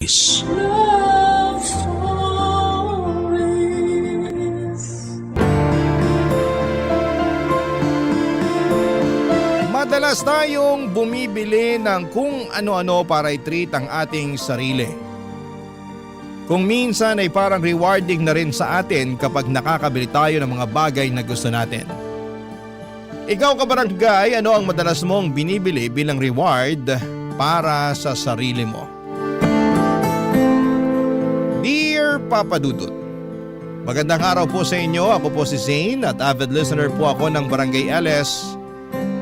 Love stories. Madalas tayong bumibili ng kung ano-ano para i-treat ang ating sarili. Kung minsan ay parang rewarding na rin sa atin kapag nakakabili tayo ng mga bagay na gusto natin. Ikaw kabarangay, ano ang madalas mong binibili bilang reward para sa sarili mo? Dear Papa Dudut, magandang araw po sa inyo. Ako po si Zane at avid listener po ako ng Barangay LS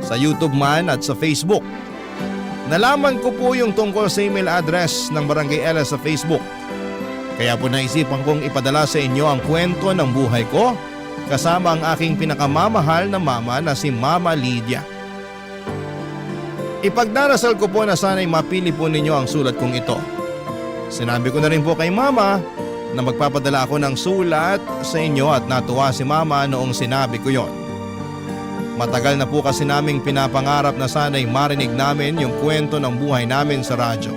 sa YouTube man at sa Facebook. Nalaman ko po yung tungkol sa email address ng Barangay LS sa Facebook. Kaya po naisipan kong ipadala sa inyo ang kwento ng buhay ko kasama ang aking pinakamamahal na mama na si Mama Lydia. Ipagdarasal ko po na sana'y mapili po ninyo ang sulat kong ito. Sinabi ko na rin po kay Mama na magpapadala ako ng sulat sa inyo at natuwa si Mama noong sinabi ko yon. Matagal na po kasi naming pinapangarap na sana'y marinig namin yung kwento ng buhay namin sa radyo.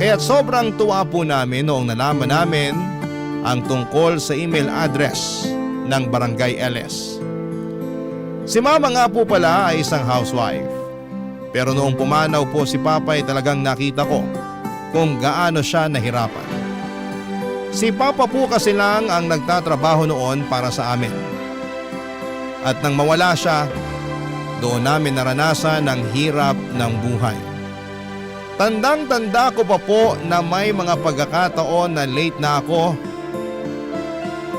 Kaya't sobrang tuwa po namin noong nalaman namin ang tungkol sa email address ng Barangay LS. Si Mama nga po pala ay isang housewife. Pero noong pumanaw po si Papa ay talagang nakita ko kung gaano siya nahirapan. Si Papa po kasi lang ang nagtatrabaho noon para sa amin. At nang mawala siya, doon namin naranasan ang hirap ng buhay. Tandang-tanda ko pa po na may mga pagkakataon na late na ako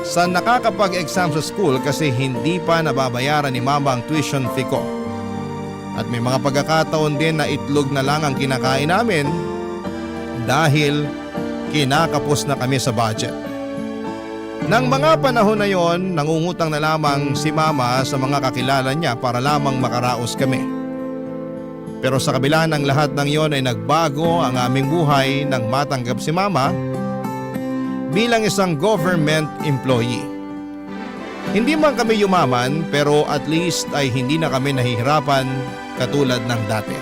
sa nakakapag-exam sa school kasi hindi pa nababayaran ni Mama ang tuition fee ko. At may mga pagkakataon din na itlog na lang ang kinakain namin dahil kinakapos na kami sa budget. Nang mga panahon na yon, nangungutang na lamang si Mama sa mga kakilala niya para lamang makaraos kami. Pero sa kabila ng lahat ng yon ay nagbago ang aming buhay nang matanggap si Mama bilang isang government employee. Hindi man kami yumaman pero at least ay hindi na kami nahihirapan katulad ng dati.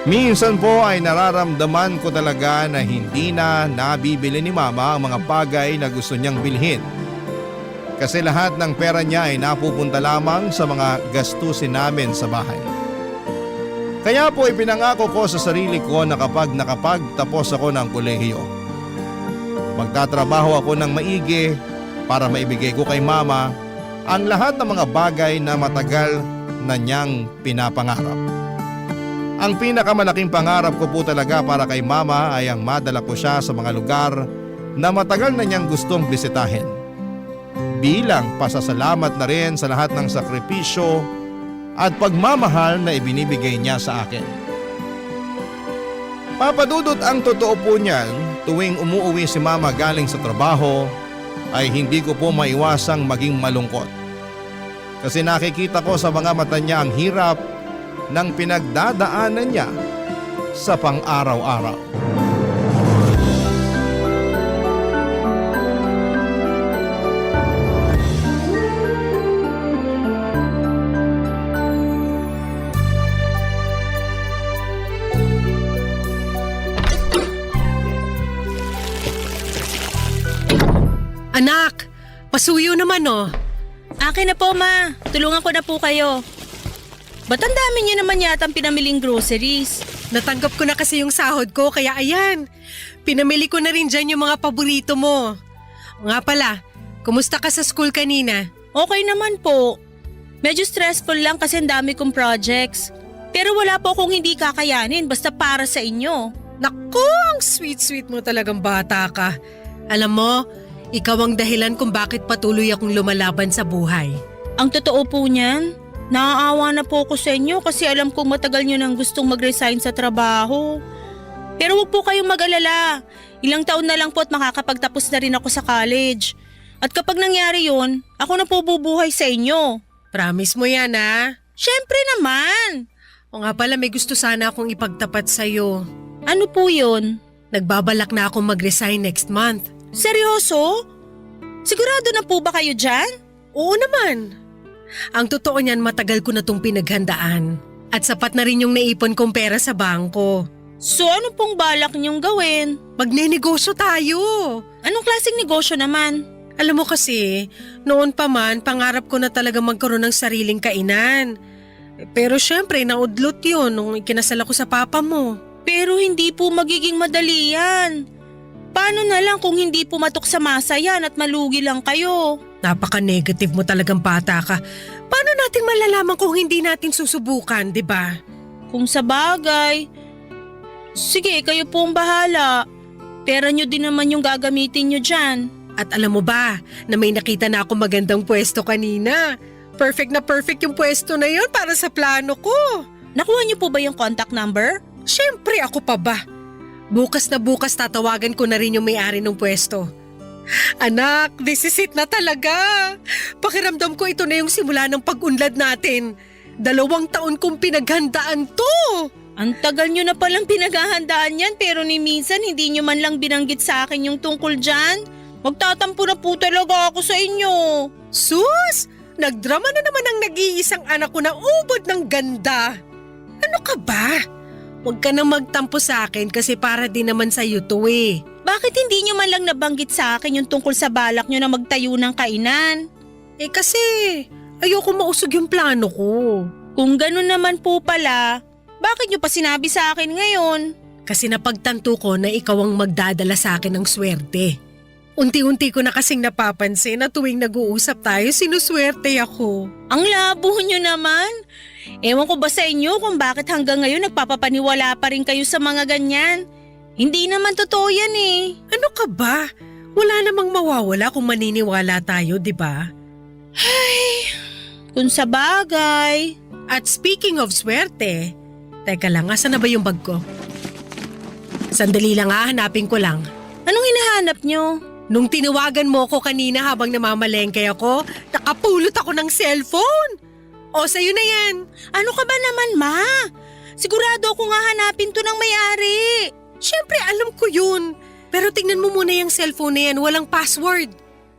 Minsan po ay nararamdaman ko talaga na hindi na nabibili ni Mama ang mga bagay na gusto niyang bilhin. Kasi lahat ng pera niya ay napupunta lamang sa mga gastusin namin sa bahay. Kaya po ipinangako ko sa sarili ko na kapag nakapagtapos ako ng kolehiyo, magtatrabaho ako ng maigi para maibigay ko kay Mama ang lahat ng mga bagay na matagal na niyang pinapangarap. Ang pinakamalaking pangarap ko po talaga para kay Mama ay ang madala ko siya sa mga lugar na matagal na niyang gustong bisitahin. Bilang pasasalamat na rin sa lahat ng sakripisyo at pagmamahal na ibinibigay niya sa akin. Papadudot, ang totoo po niyan, tuwing umuuwi si Mama galing sa trabaho ay hindi ko po maiwasang maging malungkot. Kasi nakikita ko sa mga mata niya ang hirap ng pinagdadaanan niya sa pang-araw-araw. Anak, pasuyo naman oh. Akin na po, Ma. Tulungan ko na po kayo. Ba't ang dami niyo naman yata ang pinamiling groceries? Natanggap ko na kasi yung sahod ko kaya ayan. Pinamili ko na rin dyan yung mga paborito mo. Nga pala, kumusta ka sa school kanina? Okay naman po. Medyo stressful lang kasi ang dami kong projects. Pero wala po akong hindi kakayanin basta para sa inyo. Naku, ang sweet-sweet mo talagang bata ka. Alam mo, ikaw ang dahilan kung bakit patuloy akong lumalaban sa buhay. Ang totoo po niyan, naaawa na po ako sa inyo kasi alam kong matagal nyo nang gustong mag-resign sa trabaho. Pero huwag po kayong mag-alala. Ilang taon na lang po at makakapagtapos na rin ako sa college. At kapag nangyari yun, ako na po bubuhay sa inyo. Promise mo yan ha? Syempre naman! O nga pala, may gusto sana akong ipagtapat sa'yo. Ano po yun? Nagbabalak na akong mag-resign next month. Seryoso? Sigurado na po ba kayo dyan? Oo naman. Ang totoo niyan, matagal ko na tong pinaghandaan. At sapat na rin yung naipon kong pera sa bangko. So ano pong balak niyong gawin? Magnenegosyo tayo. Anong klaseng negosyo naman? Alam mo kasi, noon pa man, pangarap ko na talaga magkaroon ng sariling kainan. Pero syempre, naudlot yun nung ikinasal ako sa papa mo. Pero hindi po magiging madali yan. Paano na lang kung hindi pumatok sa masa yan at malugi lang kayo? Napaka-negative mo talagang bata ka. Paano natin malalaman kung hindi natin susubukan, di ba? Kung sa bagay. Sige, kayo po ang bahala. Pera nyo din naman yung gagamitin nyo dyan. At alam mo ba, na may nakita na ako magandang pwesto kanina. Perfect na perfect yung pwesto na yun para sa plano ko. Nakuha nyo po ba yung contact number? Siyempre ako pa ba? Bukas na bukas tatawagan ko na rin yung may-ari ng pwesto. Anak, this is it na talaga. Pakiramdam ko ito na yung simula ng pag-unlad natin. 2 taon kong pinaghandaan to. Ang tagal nyo na palang pinaghahandaan yan pero ni minsan hindi nyo man lang binanggit sa akin yung tungkol dyan. Magtatampo na po talaga ako sa inyo. Sus! Nagdrama na naman ang nag-iisang anak ko na ubod ng ganda. Ano ka ba? Huwag ka nang magtampo sa akin kasi para din naman sa'yo to eh. Bakit hindi nyo man lang nabanggit sa akin yung tungkol sa balak nyo na magtayo ng kainan? Eh kasi ayoko mausog yung plano ko. Kung ganun naman po pala, bakit nyo pa sinabi sa akin ngayon? Kasi napagtanto ko na ikaw ang magdadala sa akin ng swerte. Unti-unti ko na kasing napapansin na tuwing nag-uusap tayo, sinuswerte ako. Ang labo nyo naman. Ewan ko ba sa inyo kung bakit hanggang ngayon nagpapapaniwala pa rin kayo sa mga ganyan? Hindi naman totoo yan eh. Ano ka ba? Wala namang mawawala kung maniniwala tayo, di ba? Kung sa bagay. At speaking of swerte, teka lang, asan na ba yung bag ko? Sandali lang hanapin ko lang. Anong hinahanap nyo? Nung tinawagan mo ko kanina habang namamalengke ako, nakapulot ako ng cellphone. O, sa'yo na yan. Ano ka ba naman, ma? Sigurado ako nga hanapin to ng may-ari. Siyempre, alam ko yun. Pero tingnan mo muna yung cellphone na yan, walang password.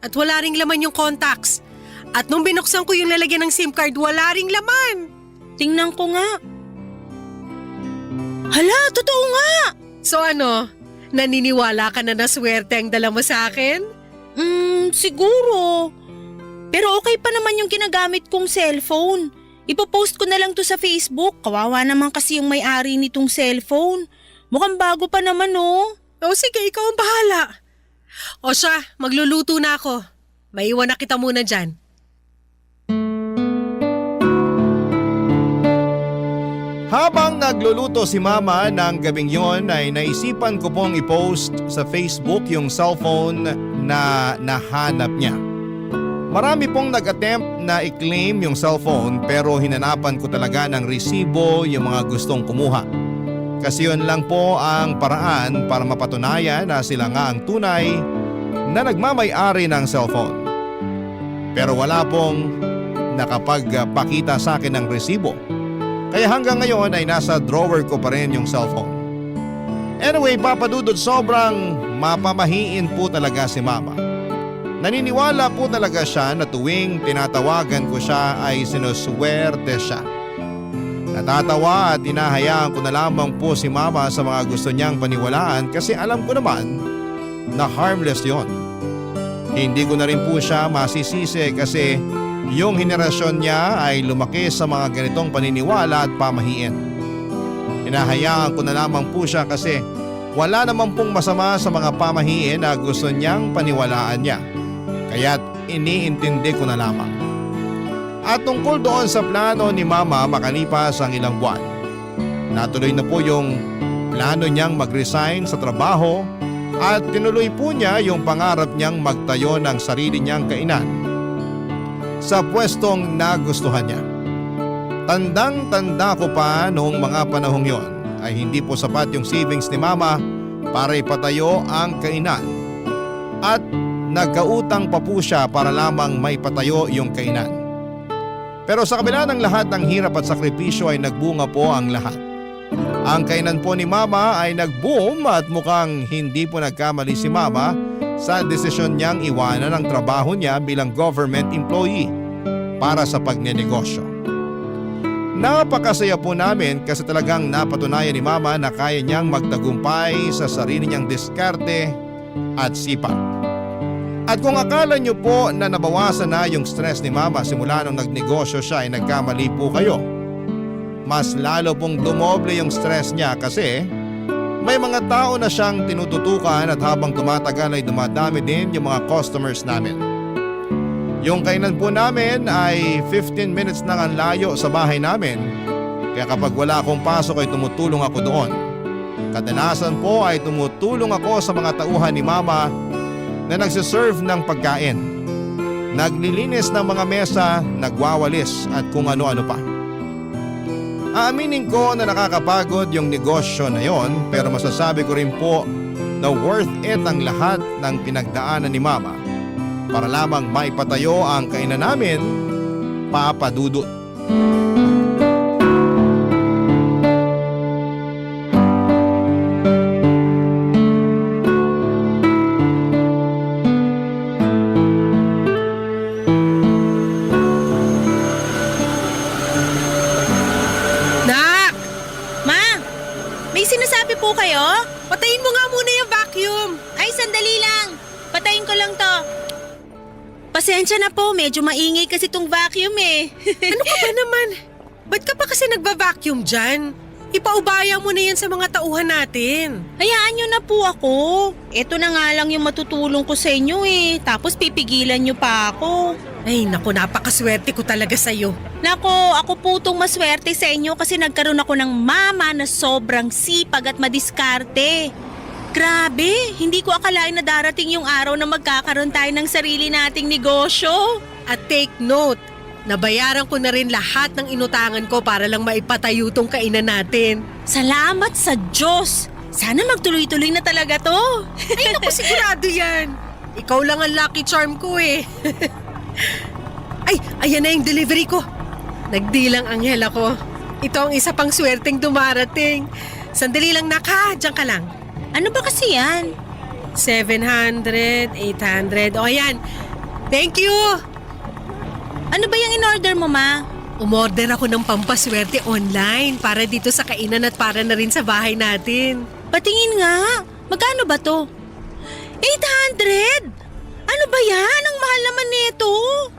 At wala ring laman yung contacts. At nung binuksan ko yung lalagyan ng SIM card, wala ring laman. Tingnan ko nga. Hala, totoo nga! So ano, naniniwala ka na swerte ang dala mo sa akin? Siguro. Pero okay pa naman yung ginagamit kong cellphone. Ipopost ko na lang to sa Facebook. Kawawa naman kasi yung may-ari nitong cellphone. Mukhang bago pa naman oh. O sige, ikaw ang bahala. O siya, magluluto na ako. Maiwan na kita muna dyan. Habang nagluluto si Mama ng gabing yon ay naisipan ko pong i-post sa Facebook yung cellphone na nahanap niya. Marami pong nag-attempt na i-claim yung cellphone pero hinanapan ko talaga ng resibo yung mga gustong kumuha. Kasi yun lang po ang paraan para mapatunayan na sila nga ang tunay na nagmamay-ari ng cellphone. Pero wala pong nakapagpakita sa akin ng resibo. Kaya hanggang ngayon ay nasa drawer ko pa rin yung cellphone. Anyway, Papa Dudut, sobrang mapamahiin po talaga si Mama. Naniniwala po talaga siya na tuwing tinatawagan ko siya ay sinuswerte siya. Natatawa at hinahayaan ko na lamang po si Mama sa mga gusto niyang paniwalaan kasi alam ko naman na harmless yon. Hindi ko na rin po siya masisisi kasi yung henerasyon niya ay lumaki sa mga ganitong paniniwala at pamahiin. Hinahayaan ko na lamang po siya kasi wala naman pong masama sa mga pamahiin na gusto niyang paniwalaan niya. Kaya't iniintindi ko na lamang. At tungkol doon sa plano ni Mama makalipas ang ilang buwan, natuloy na po yung plano niyang mag-resign sa trabaho at tinuloy po niya yung pangarap niyang magtayo ng sarili niyang kainan sa pwestong nagustuhan niya. Tandang-tanda ko pa noong mga panahong yon ay hindi po sapat yung savings ni Mama para ipatayo ang kainan at nagkautang pa po siya para lamang may patayo yung kainan. Pero sa kabila ng lahat ng hirap at sakripisyo ay nagbunga po ang lahat. Ang kainan po ni Mama ay nag-boom at mukhang hindi po nagkamali si Mama sa desisyon niyang iwanan ang trabaho niya bilang government employee para sa pagnenegosyo. Napakasaya po namin kasi talagang napatunayan ni Mama na kaya niyang magtagumpay sa sarili niyang diskarte at sipag. At kung akala niyo po na nabawasan na yung stress ni Mama simula nung nagnegosyo siya ay nagkamali po kayo. Mas lalo pong dumoble yung stress niya kasi may mga tao na siyang tinututukan at habang tumatagal ay dumadami din yung mga customers namin. Yung kainan po namin ay 15 minutes lang ang layo sa bahay namin. Kaya kapag wala akong pasok ay tumutulong ako doon. Kadalasan po ay tumutulong ako sa mga tauhan ni Mama na nagsiserve ng pagkain. Naglilinis ng mga mesa, nagwawalis at kung ano-ano pa. Aaminin ko na nakakapagod yung negosyo na yon pero masasabi ko rin po na worth it ang lahat ng pinagdaanan ni Mama para lamang maipatayo ang kainan namin, Papa Dudut. Nak! Ma, may sinasabi po kayo? Patayin mo nga muna yung vacuum. Ay, sandali lang. Patayin ko lang to. Pasensya na po, medyo maingay kasi tong vacuum eh. Ano ka ba naman? Ba't ka pa kasi nagba-vacuum dyan? Ipaubaya mo na yan sa mga tauhan natin. Hayaan nyo na po ako. Ito na nga lang yung matutulong ko sa inyo eh. Tapos pipigilan nyo pa ako. Ay naku, napakaswerte ko talaga sa'yo. Nako, ako po tong maswerte sa inyo kasi nagkaroon ako ng mama na sobrang sipag at madiskarte. Grabe, hindi ko akalain na darating yung araw na magkakaroon tayo ng sarili nating negosyo. At take note, nabayaran ko na rin lahat ng inutangan ko para lang maipatayo tong kainan natin. Salamat sa Diyos! Sana magtuloy-tuloy na talaga to. Ay naku, sigurado yan. Ikaw lang ang lucky charm ko eh. Ay, ayan na yung delivery ko. Nagdilang anghel ako. Ito ang isa pang swerteng dumarating. Sandali lang naka, diyan ka lang. Ano ba kasi yan? 700, 800, o ayan. Thank you! Ano ba yung in-order mo, ma? Umorder ako ng pampaswerte online para dito sa kainan at para na rin sa bahay natin. Patingin nga. Magkano ba to? 800? Ano ba yan? Ang mahal naman nito.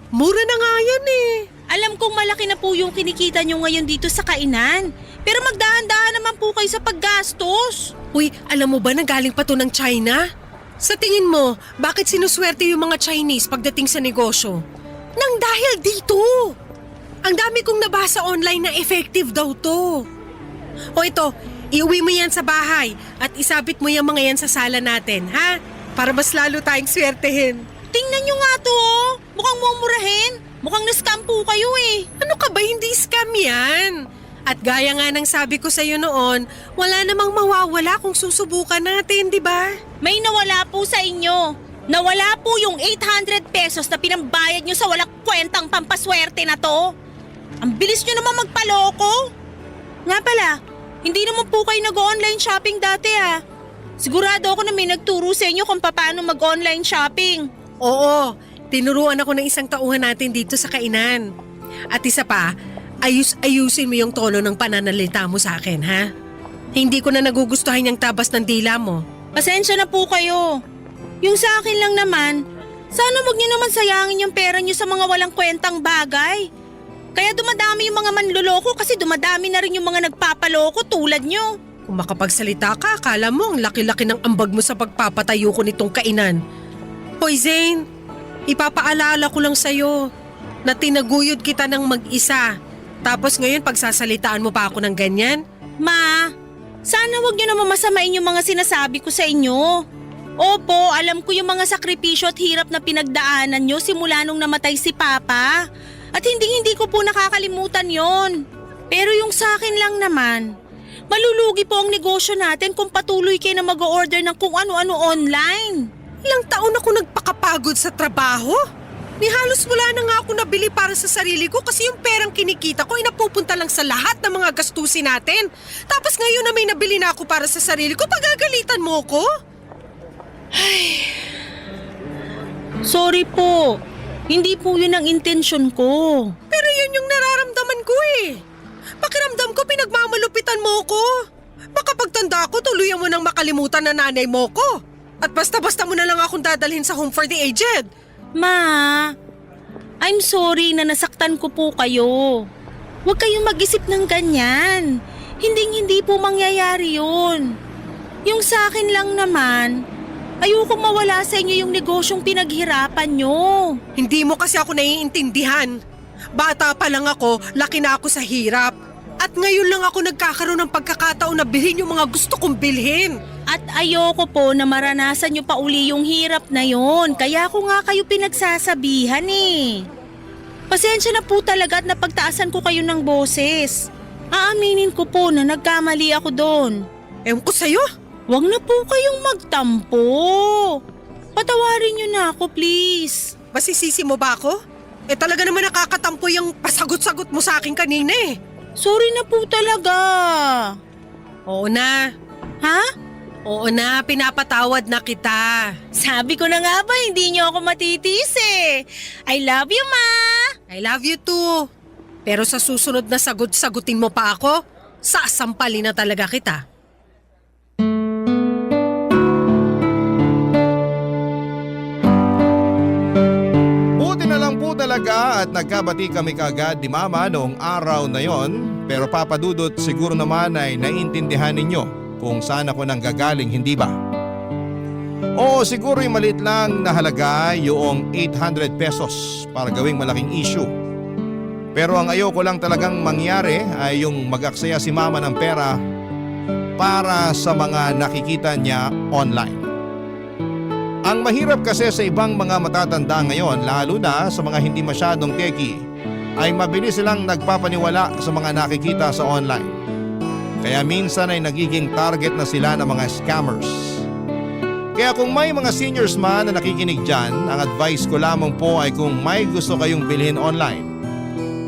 Mura na nga yan eh. Alam kong malaki na po yung kinikita nyo ngayon dito sa kainan. Pero magdahan-dahan naman po kayo sa paggastos. Uy, alam mo ba na galing pa to ng China? Sa tingin mo, bakit sinuswerte yung mga Chinese pagdating sa negosyo? Nang dahil dito. Ang dami kong nabasa online na effective daw to. O ito, iuwi mo yan sa bahay at isabit mo yung mga yan sa sala natin, ha? Para mas lalo tayong swertehin. Tingnan nyo nga to, oh. Mukhang mumurahin. Mukhang na-scam po kayo eh. Ano ka ba? Hindi scam yan. At gaya nga ng sabi ko sa'yo noon, wala namang mawawala kung susubukan natin, di ba? May nawala po sa inyo. Nawala po yung 800 pesos na pinambayad nyo sa walang kwentang pampaswerte na to. Ang bilis nyo naman magpaloko. Nga pala, hindi naman po kayo nag-online shopping dati ah. Sigurado ako na may nagturo sa inyo kung paano mag-online shopping. Oo, tinuruan ako ng isang tauhan natin dito sa kainan. At isa pa, ayusin mo yung tono ng pananalita mo sa akin, ha? Hindi ko na nagugustuhan yung tabas ng dila mo. Pasensya na po kayo. Yung sa akin lang naman, sana wag niyo naman sayangin yung pera niyo sa mga walang kwentang bagay. Kaya dumadami yung mga manloloko kasi dumadami na rin yung mga nagpapaloko tulad niyo. Kung makapagsalita ka, akala mo ang laki-laki ng ambag mo sa pagpapatayo ko nitong kainan. Hoy Zane, ipapaalala ko lang sa'yo na tinaguyod kita ng mag-isa. Tapos ngayon pagsasalitaan mo pa ako ng ganyan? Ma, sana wag niyo naman masamain yung mga sinasabi ko sa inyo. Opo, alam ko yung mga sakripisyo at hirap na pinagdaanan nyo simula nung namatay si Papa. At hindi ko po nakakalimutan yon. Pero yung sa akin lang naman, malulugi po ang negosyo natin kung patuloy kayo na mag-order ng kung ano-ano online. Ilang taon ako nagpakapagod sa trabaho. Ni halos wala na nga ako nabili para sa sarili ko kasi yung perang kinikita ko ay napupunta lang sa lahat ng mga gastusin natin. Tapos ngayon na may nabili na ako para sa sarili ko, pagagalitan mo ko? Sorry po. Hindi po yun ang intensyon ko. Pero yun yung nararamdaman ko eh. Pakiramdam ko pinagmamalupitan mo ko. Baka pagtanda ko tuluyan mo nang makalimutan na nanay mo ko. At basta-basta mo na lang akong dadalhin sa home for the aged. Ma, I'm sorry na nasaktan ko po kayo. Huwag kayong mag-isip ng ganyan. Hindi po mangyayari yun. Yung sa akin lang naman, ayokong mawala sa inyo yung negosyong pinaghirapan nyo. Hindi mo kasi ako naiintindihan. Bata pa lang ako, laki na ako sa hirap. At ngayon lang ako nagkakaroon ng pagkakataon na bilhin yung mga gusto kong bilhin. At ayoko po na maranasan nyo pa uli yung hirap na yon. Kaya ako nga kayo pinagsasabihan eh. Pasensya na po talaga at napagtaasan ko kayo ng boses. Aaminin ko po na nagkamali ako doon. Ewan ko sa'yo. Huwag na po kayong magtampo. Patawarin nyo na ako, please. Masisisi mo ba ako? Talaga naman nakakatampo yung pasagot-sagot mo sa akin kanina eh. Sorry na po talaga. Oo na. Ha? Oo na, pinapatawad na kita. Sabi ko na nga ba, hindi nyo ako matitiis eh. I love you, Ma. I love you too. Pero sa susunod na sagot-sagutin mo pa ako, sasampalin na talaga kita. Talaga at nagkabati kami kaagad ni Mama noong araw na yon, pero Papa Dudut siguro naman ay naiintindihan ninyo kung saan ako nang gagaling, hindi ba? Oo, siguro yung maliit lang na halaga yung 800 pesos para gawing malaking issue. Pero ang ayoko lang talagang mangyari ay yung mag-aksaya si Mama ng pera para sa mga nakikita niya online. Ang mahirap kasi sa ibang mga matatanda ngayon, lalo na sa mga hindi masyadong techie, ay mabilis silang nagpapaniwala sa mga nakikita sa online. Kaya minsan ay nagiging target na sila ng mga scammers. Kaya kung may mga seniors man na nakikinig dyan, ang advice ko lamang po ay kung may gusto kayong bilhin online,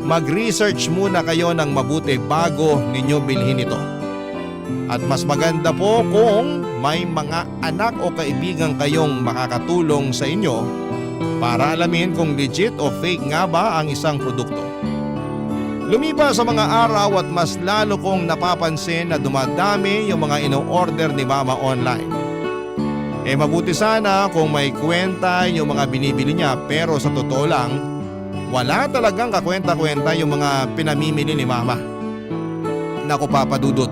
mag-research muna kayo ng mabuti bago ninyo bilhin ito. At mas maganda po kung may mga anak o kaibigan kayong makakatulong sa inyo para alamin kung legit o fake nga ba ang isang produkto. Lumipas sa mga araw at mas lalo kong napapansin na dumadami yung mga ino-order ni Mama online. Mabuti sana kung may kwenta yung mga binibili niya, pero sa totoo lang, wala talagang kakwenta-kwenta yung mga pinamimili ni Mama. Naku Papa Dudut,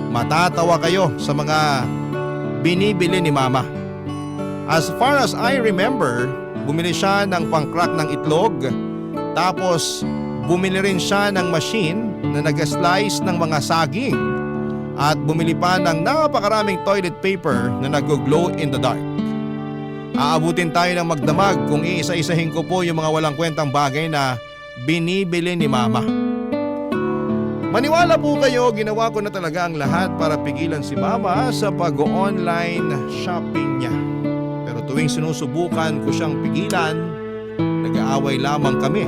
matatawa kayo sa mga binibili ni Mama. As far as I remember, bumili siya ng pang-crack ng itlog, tapos bumili rin siya ng machine na nag-slice ng mga saging, at bumili pa ng napakaraming toilet paper na nag-glow in the dark. Aabutin tayo ng magdamag kung iisa-isahin ko po yung mga walang kwentang bagay na binibili ni Mama. Maniwala po kayo, ginawa ko na talaga ang lahat para pigilan si Mama sa pag-online shopping niya. Pero tuwing sinusubukan ko siyang pigilan, nag-aaway lamang kami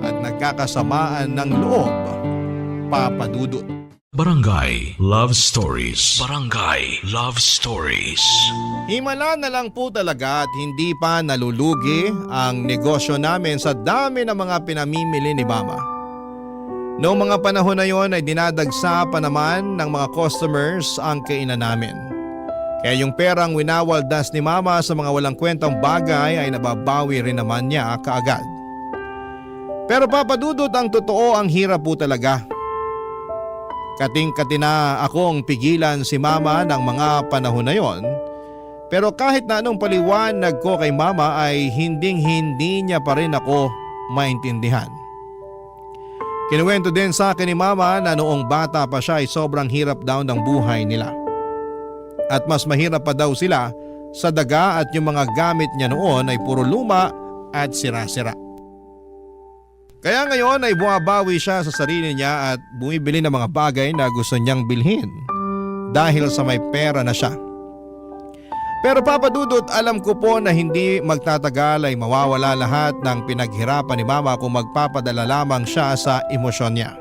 at nagkakasamaan ng loob, Papa Dudut. Barangay Love Stories. Barangay Love Stories. Himala na lang po talaga at hindi pa nalulugi ang negosyo namin sa dami ng mga pinamimili ni Mama. Noong mga panahon na yon ay dinadagsa pa naman ng mga customers ang kainan namin. Kaya yung perang winawaldas ni Mama sa mga walang kwentang bagay ay nababawi rin naman niya kaagad. Pero Papa Dudut, ang totoo, ang hirap po talaga. Kating-kati na akong pigilan si Mama ng mga panahon na yon. Pero kahit na anong paliwanag ko kay Mama ay hinding-hindi niya pa rin ako maintindihan. Kinuwento din sa akin ni Mama na noong bata pa siya ay sobrang hirap daw ng buhay nila. At mas mahirap pa daw sila sa daga at yung mga gamit niya noon ay puro luma at sira-sira. Kaya ngayon ay bumabawi siya sa sarili niya at bumibili ng mga bagay na gusto niyang bilhin dahil sa may pera na siya. Pero Papa Dudut, alam ko po na hindi magtatagal ay mawawala lahat ng pinaghirapan ni Mama kung magpapadala lamang siya sa emosyon niya.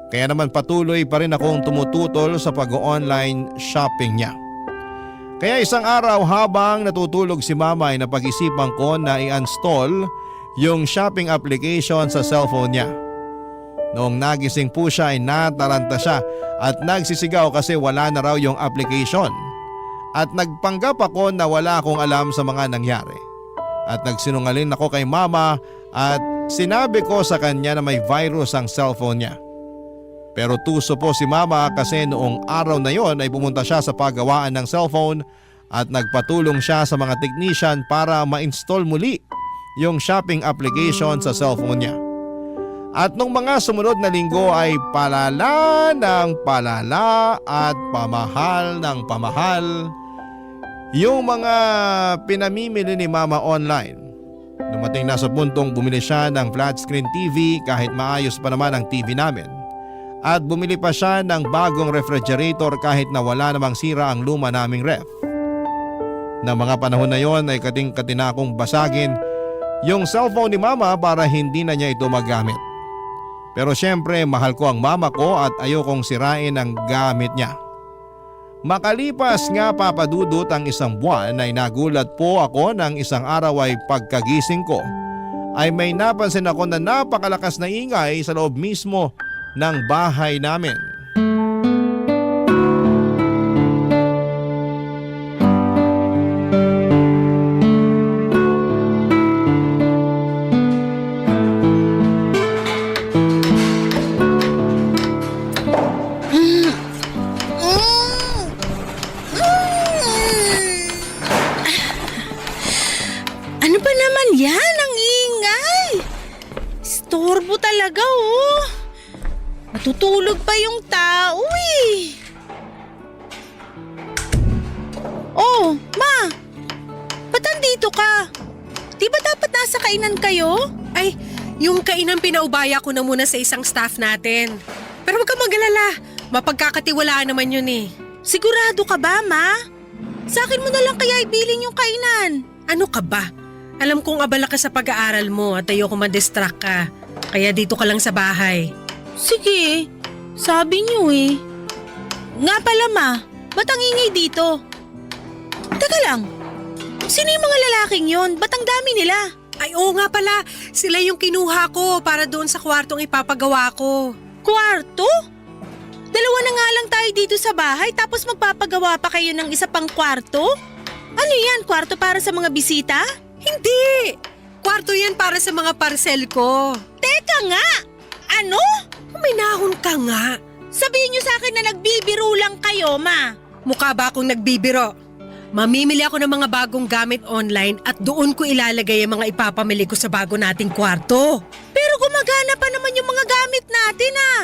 Kaya naman patuloy pa rin akong tumututol sa pag-online shopping niya. Kaya isang araw habang natutulog si Mama ay napag-isipan ko na i-install yung shopping application sa cellphone niya. Noong nagising po siya ay nataranta siya at nagsisigaw kasi wala na raw yung application. At nagpanggap ako na wala akong alam sa mga nangyari. At nagsinungaling ako kay mama at sinabi ko sa kanya na may virus ang cellphone niya. Pero tuso po si mama kasi noong araw na yon ay pumunta siya sa paggawaan ng cellphone at nagpatulong siya sa mga technician para ma-install muli yung shopping application sa cellphone niya. At nung mga sumunod na linggo ay palala ng palala at pamahal ng pamahal yung mga pinamimili ni mama online. Dumating na sa puntong bumili siya ng flat screen TV kahit maayos pa naman ang TV namin. At bumili pa siya ng bagong refrigerator kahit na wala namang sira ang luma naming ref. Na mga panahon na yon ay kating-kati na akong basagin yung cellphone ni mama para hindi na niya ito magamit. Pero syempre mahal ko ang mama ko at ayokong sirain ang gamit niya. Makalipas nga papadudot ang isang buwan ay nagulat po ako ng isang araw ay pagkagising ko ay may napansin ako na napakalakas na ingay sa loob mismo ng bahay namin. Ano ba naman yan? Ang ingay! Istorbo talaga oh. Matutulog pa yung tao eh. Oh, ma! Ba't andito ka? Di ba dapat nasa kainan kayo? Ay, yung kainan pinaubaya ko na muna sa isang staff natin. Pero huwag kang mag-alala, mapagkakatiwalaan naman yun eh. Sigurado ka ba, ma? Sa akin mo na lang kaya ibilin yung kainan. Ano ka ba? Alam kong abala ka sa pag-aaral mo at ayoko ma-distract ka. Kaya dito ka lang sa bahay. Sige, sabi niyo eh. Nga pala ma, ba't ang ingay dito? Teka lang, sino yung mga lalaking yon? Ba't ang dami nila? Ay oo nga pala, sila yung kinuha ko para doon sa kwartong ipapagawa ko. Kwarto? Dalawa na nga lang tayo dito sa bahay tapos magpapagawa pa kayo ng isa pang kwarto? Ano yan, kwarto para sa mga bisita? Hindi! Kwarto yan para sa mga parcel ko. Teka nga! Ano? Uminahon ka nga. Sabihin niyo sa akin na nagbibiro lang kayo, ma. Mukha ba akong nagbibiro? Mamimili ako ng mga bagong gamit online at doon ko ilalagay ang mga ipapamili ko sa bago nating kwarto. Pero gumagana pa naman yung mga gamit natin ah.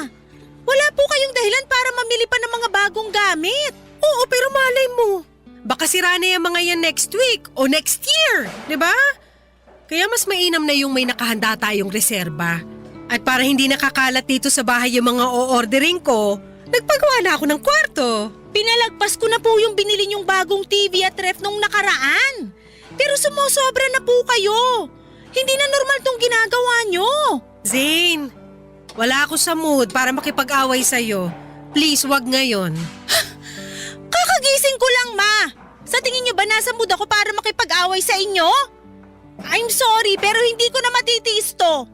Wala po kayong dahilan para mamili pa ng mga bagong gamit. Oo, pero malay mo. Baka sira na yung mga yan next week o next year, di ba? Kaya mas mainam na yung may nakahanda tayong reserba. At para hindi nakakalat dito sa bahay yung mga o-ordering ko, nagpagawa na ako ng kwarto. Pinalagpas ko na po yung binili nyong bagong TV at ref nung nakaraan. Pero sumusobra na po kayo. Hindi na normal tong ginagawa nyo. Zane, wala ako sa mood para makipag-away sa'yo. Please, wag ngayon. Kakagising ko lang, ma. Sa tingin nyo ba nasa mood ako para makipag-away sa inyo? I'm sorry, pero hindi ko na matitiis to.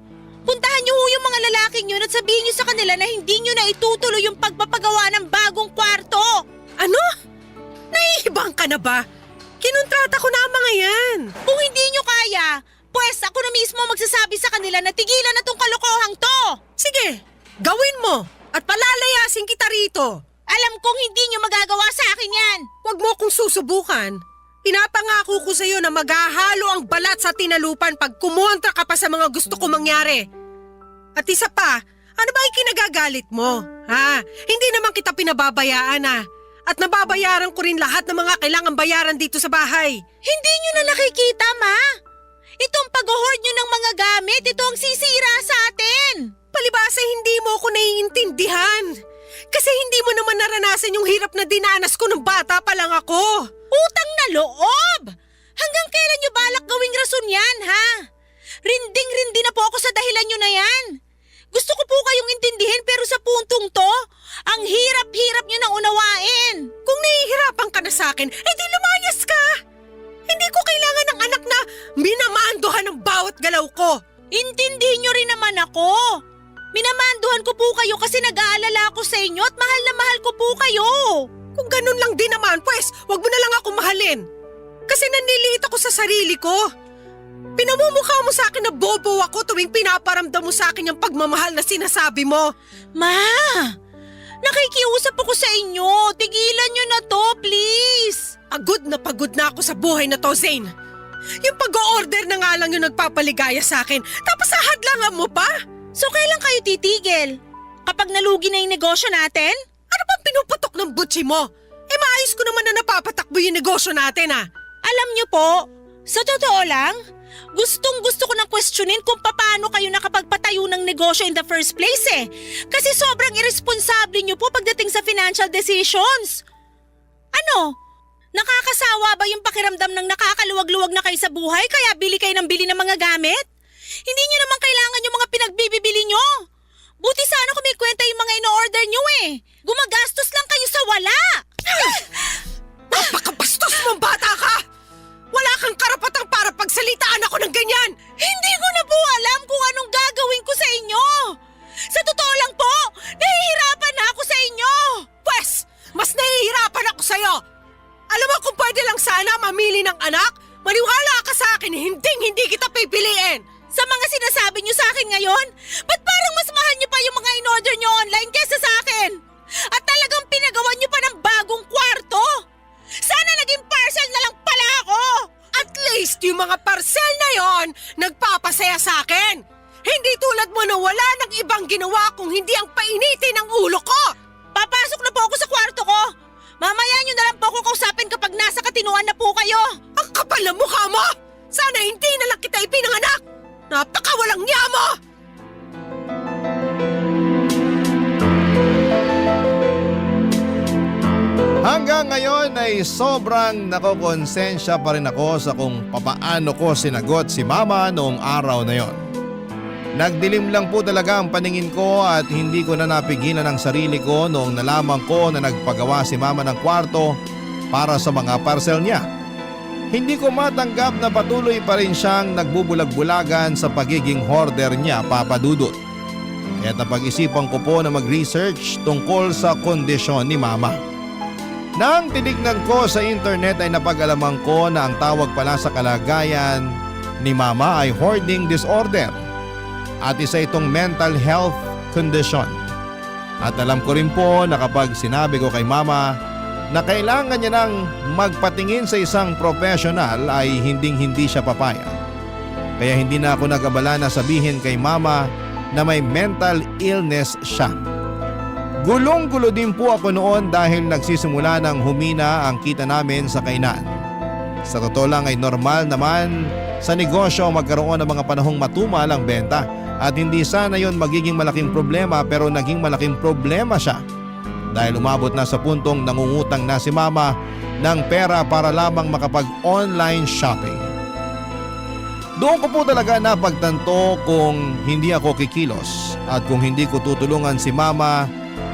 Puntahan niyo yung mga lalaking yun at sabihin niyo sa kanila na hindi niyo na itutuloy yung pagpapagawa ng bagong kwarto. Ano? Naiibang ka na ba? Kinontrata ko na ang mga yan. Kung hindi niyo kaya, pues ako na mismo magsasabi sa kanila na tigilan na tong kalokohang to. Sige, gawin mo at palalayasin kita rito. Alam kong hindi niyo magagawa sa akin yan. Huwag mo akong susubukan. Pinapangako ko sa'yo na maghahalo ang balat sa tinalupan pag kumontra ka pa sa mga gusto ko mangyari. At isa pa, ano ba yung kinagagalit mo? Ha? Hindi naman kita pinababayaan At nababayaran ko rin lahat ng mga kailangang bayaran dito sa bahay. Hindi niyo na nakikita, ma. Itong pag-hoard niyo ng mga gamit, ito ang sisira sa atin. Palibasa hindi mo ako naiintindihan. Kasi hindi mo naman naranasan yung hirap na dinanas ko nung bata pa lang ako. Utang na loob! Hanggang kailan niyo balak gawing rason yan, ha? Rinding-rindi na po ako sa dahilan niyo na yan. Gusto ko po kayong intindihin pero sa puntong to, ang hirap-hirap niyo nang unawain. Kung nahihirapan ka na sa akin, eh di lumayas ka. Hindi ko kailangan ng anak na minamandohan ng bawat galaw ko. Intindihin niyo rin naman ako. Minamanduhan ko po kayo kasi nag-aalala ako sa inyo at mahal na mahal ko po kayo. Kung ganun lang din naman, pues, wag mo na lang ako mahalin. Kasi nanliliit ako sa sarili ko. Pinamumukha mo sa akin na bobo ako tuwing pinaparamdam mo sa akin yung pagmamahal na sinasabi mo. Ma, nakikiusap ako sa inyo. Tigilan nyo na to, please. Pagod na ako sa buhay na to, Zane. Yung pag-o-order na nga lang yung nagpapaligaya sa akin, tapos ahadlangan mo pa? So kailan kayo titigil? Kapag nalugi na yung negosyo natin? Ano bang pinuputok ng butsi mo? Maayos ko naman na napapatakbo yung negosyo natin Alam niyo po, sa totoo lang, gustong-gusto ko nang questionin kung paano kayo nakapagpatayo ng negosyo in the first place Kasi sobrang irresponsable niyo po pagdating sa financial decisions. Ano? Nakakasawa ba yung pakiramdam ng nakakaluwag-luwag na kayo sa buhay kaya bili kayo ng bili ng mga gamit? Hindi niyo naman kailangan yung mga pinagbibibili niyo. Buti sana kung may kwenta yung mga ino-order niyo Gumagastos lang kayo sa wala. Napakabastos mong bata ka! Wala kang karapatang para pagsalitaan ako ng ganyan! Hindi ko na po alam kung anong gagawin ko sa inyo. Sa totoo lang po, nahihirapan na ako sa inyo. Pwes, mas nahihirapan ako sa'yo! Alam mo kung pwede lang sana mamili ng anak, maniwala ka sa akin, hindi kita pipiliin! Sa mga sinasabi niyo sa akin ngayon, ba't parang mas mahal niyo pa yung mga in-order niyo online kaysa sa akin? At talagang pinagawa niyo pa ng bagong kwarto? Sana naging parcel na lang pala ako! At least yung mga parcel na yon nagpapasaya sa akin! Hindi tulad mo na wala ng ibang ginawa kung hindi ang painitin ng ulo ko! Papasok na po ako sa kwarto ko! Mamaya niyo na lang po ako kausapin kapag nasa katinuan na po kayo! Ang kapal ng mukha mo! Sana hindi na lang kita ipinanganak! Napakawalang niya mo! Hanggang ngayon ay sobrang nakokonsensya pa rin ako sa kung papaano ko sinagot si Mama noong araw na yon. Nagdilim lang po talaga ang paningin ko at hindi ko na napigilan ang sarili ko noong nalaman ko na nagpagawa si Mama ng kwarto para sa mga parcel niya. Hindi ko matanggap na patuloy pa rin siyang nagbubulag-bulagan sa pagiging hoarder niya, Papa Dudut. Kaya napag-isipan ko po na mag-research tungkol sa kondisyon ni Mama. Nang tinignan ko sa internet ay napag-alaman ko na ang tawag pala sa kalagayan ni Mama ay hoarding disorder at isa itong mental health condition. At alam ko rin po na kapag sinabi ko kay Mama na kailangan niya nang magpatingin sa isang professional ay hinding-hindi siya papayag. Kaya hindi na ako nag-abala na sabihin kay Mama na may mental illness siya. Gulong-gulo din po ako noon dahil nagsisimula ng humina ang kita namin sa kainan. Sa totoo lang ay normal naman sa negosyo magkaroon ng mga panahong matumal ang benta at hindi sana yon magiging malaking problema pero naging malaking problema siya. Dahil umabot na sa puntong nangungutang na si Mama ng pera para lamang makapag-online shopping. Doon ko po talaga napagtanto kung hindi ako kikilos at kung hindi ko tutulungan si Mama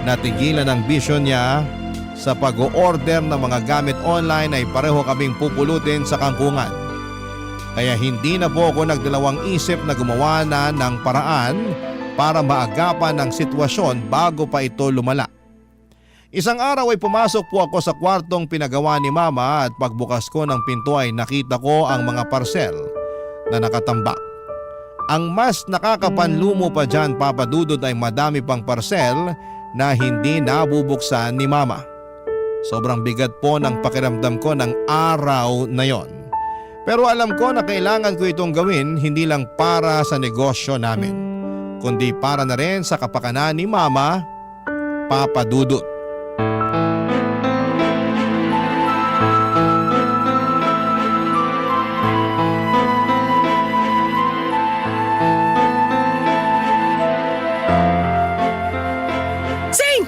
na tigilan ang bisyo niya sa pag-o-order ng mga gamit online ay pareho kaming pupulutin sa kangkungan. Kaya hindi na po ako nagdalawang isip na gumawa na ng paraan para maagapan ang sitwasyon bago pa ito lumala. Isang araw ay pumasok po ako sa kwartong pinagawa ni Mama at pagbukas ko ng pinto ay nakita ko ang mga parcel na nakatambak. Ang mas nakakapanlumo pa dyan, Papa Dudut, ay madami pang parcel na hindi nabubuksan ni Mama. Sobrang bigat po ng pakiramdam ko ng araw na yon. Pero alam ko na kailangan ko itong gawin hindi lang para sa negosyo namin, kundi para na rin sa kapakanan ni Mama, Papa Dudut. Zane!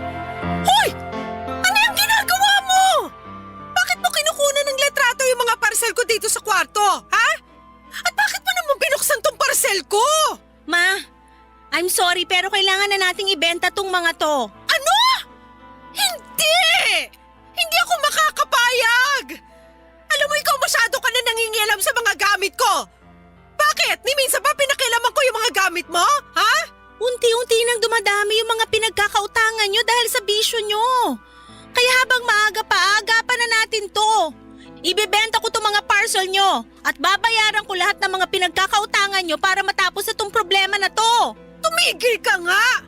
Hoy! Ano yung ginagawa mo? Bakit mo kinukunan ng letrato yung mga parcel ko dito sa kwarto, ha? At bakit mo naman binuksan tong parcel ko? Ma, I'm sorry pero kailangan na nating ibenta tong mga to. Ano? Hindi! Hindi ako makakapayag! Alam mo, ikaw masyado ka na nangingialam sa mga gamit ko. Bakit? Ni minsan ba pinakialaman ko yung mga gamit mo? Ha? Unti-unti nang dumadami yung mga pinagkakautangan nyo dahil sa bisyo nyo. Kaya habang maaga pa, agapan na natin to. Ibebenta ko itong mga parcel nyo at babayaran ko lahat ng mga pinagkakautangan nyo para matapos itong problema na to. Tumigil ka nga!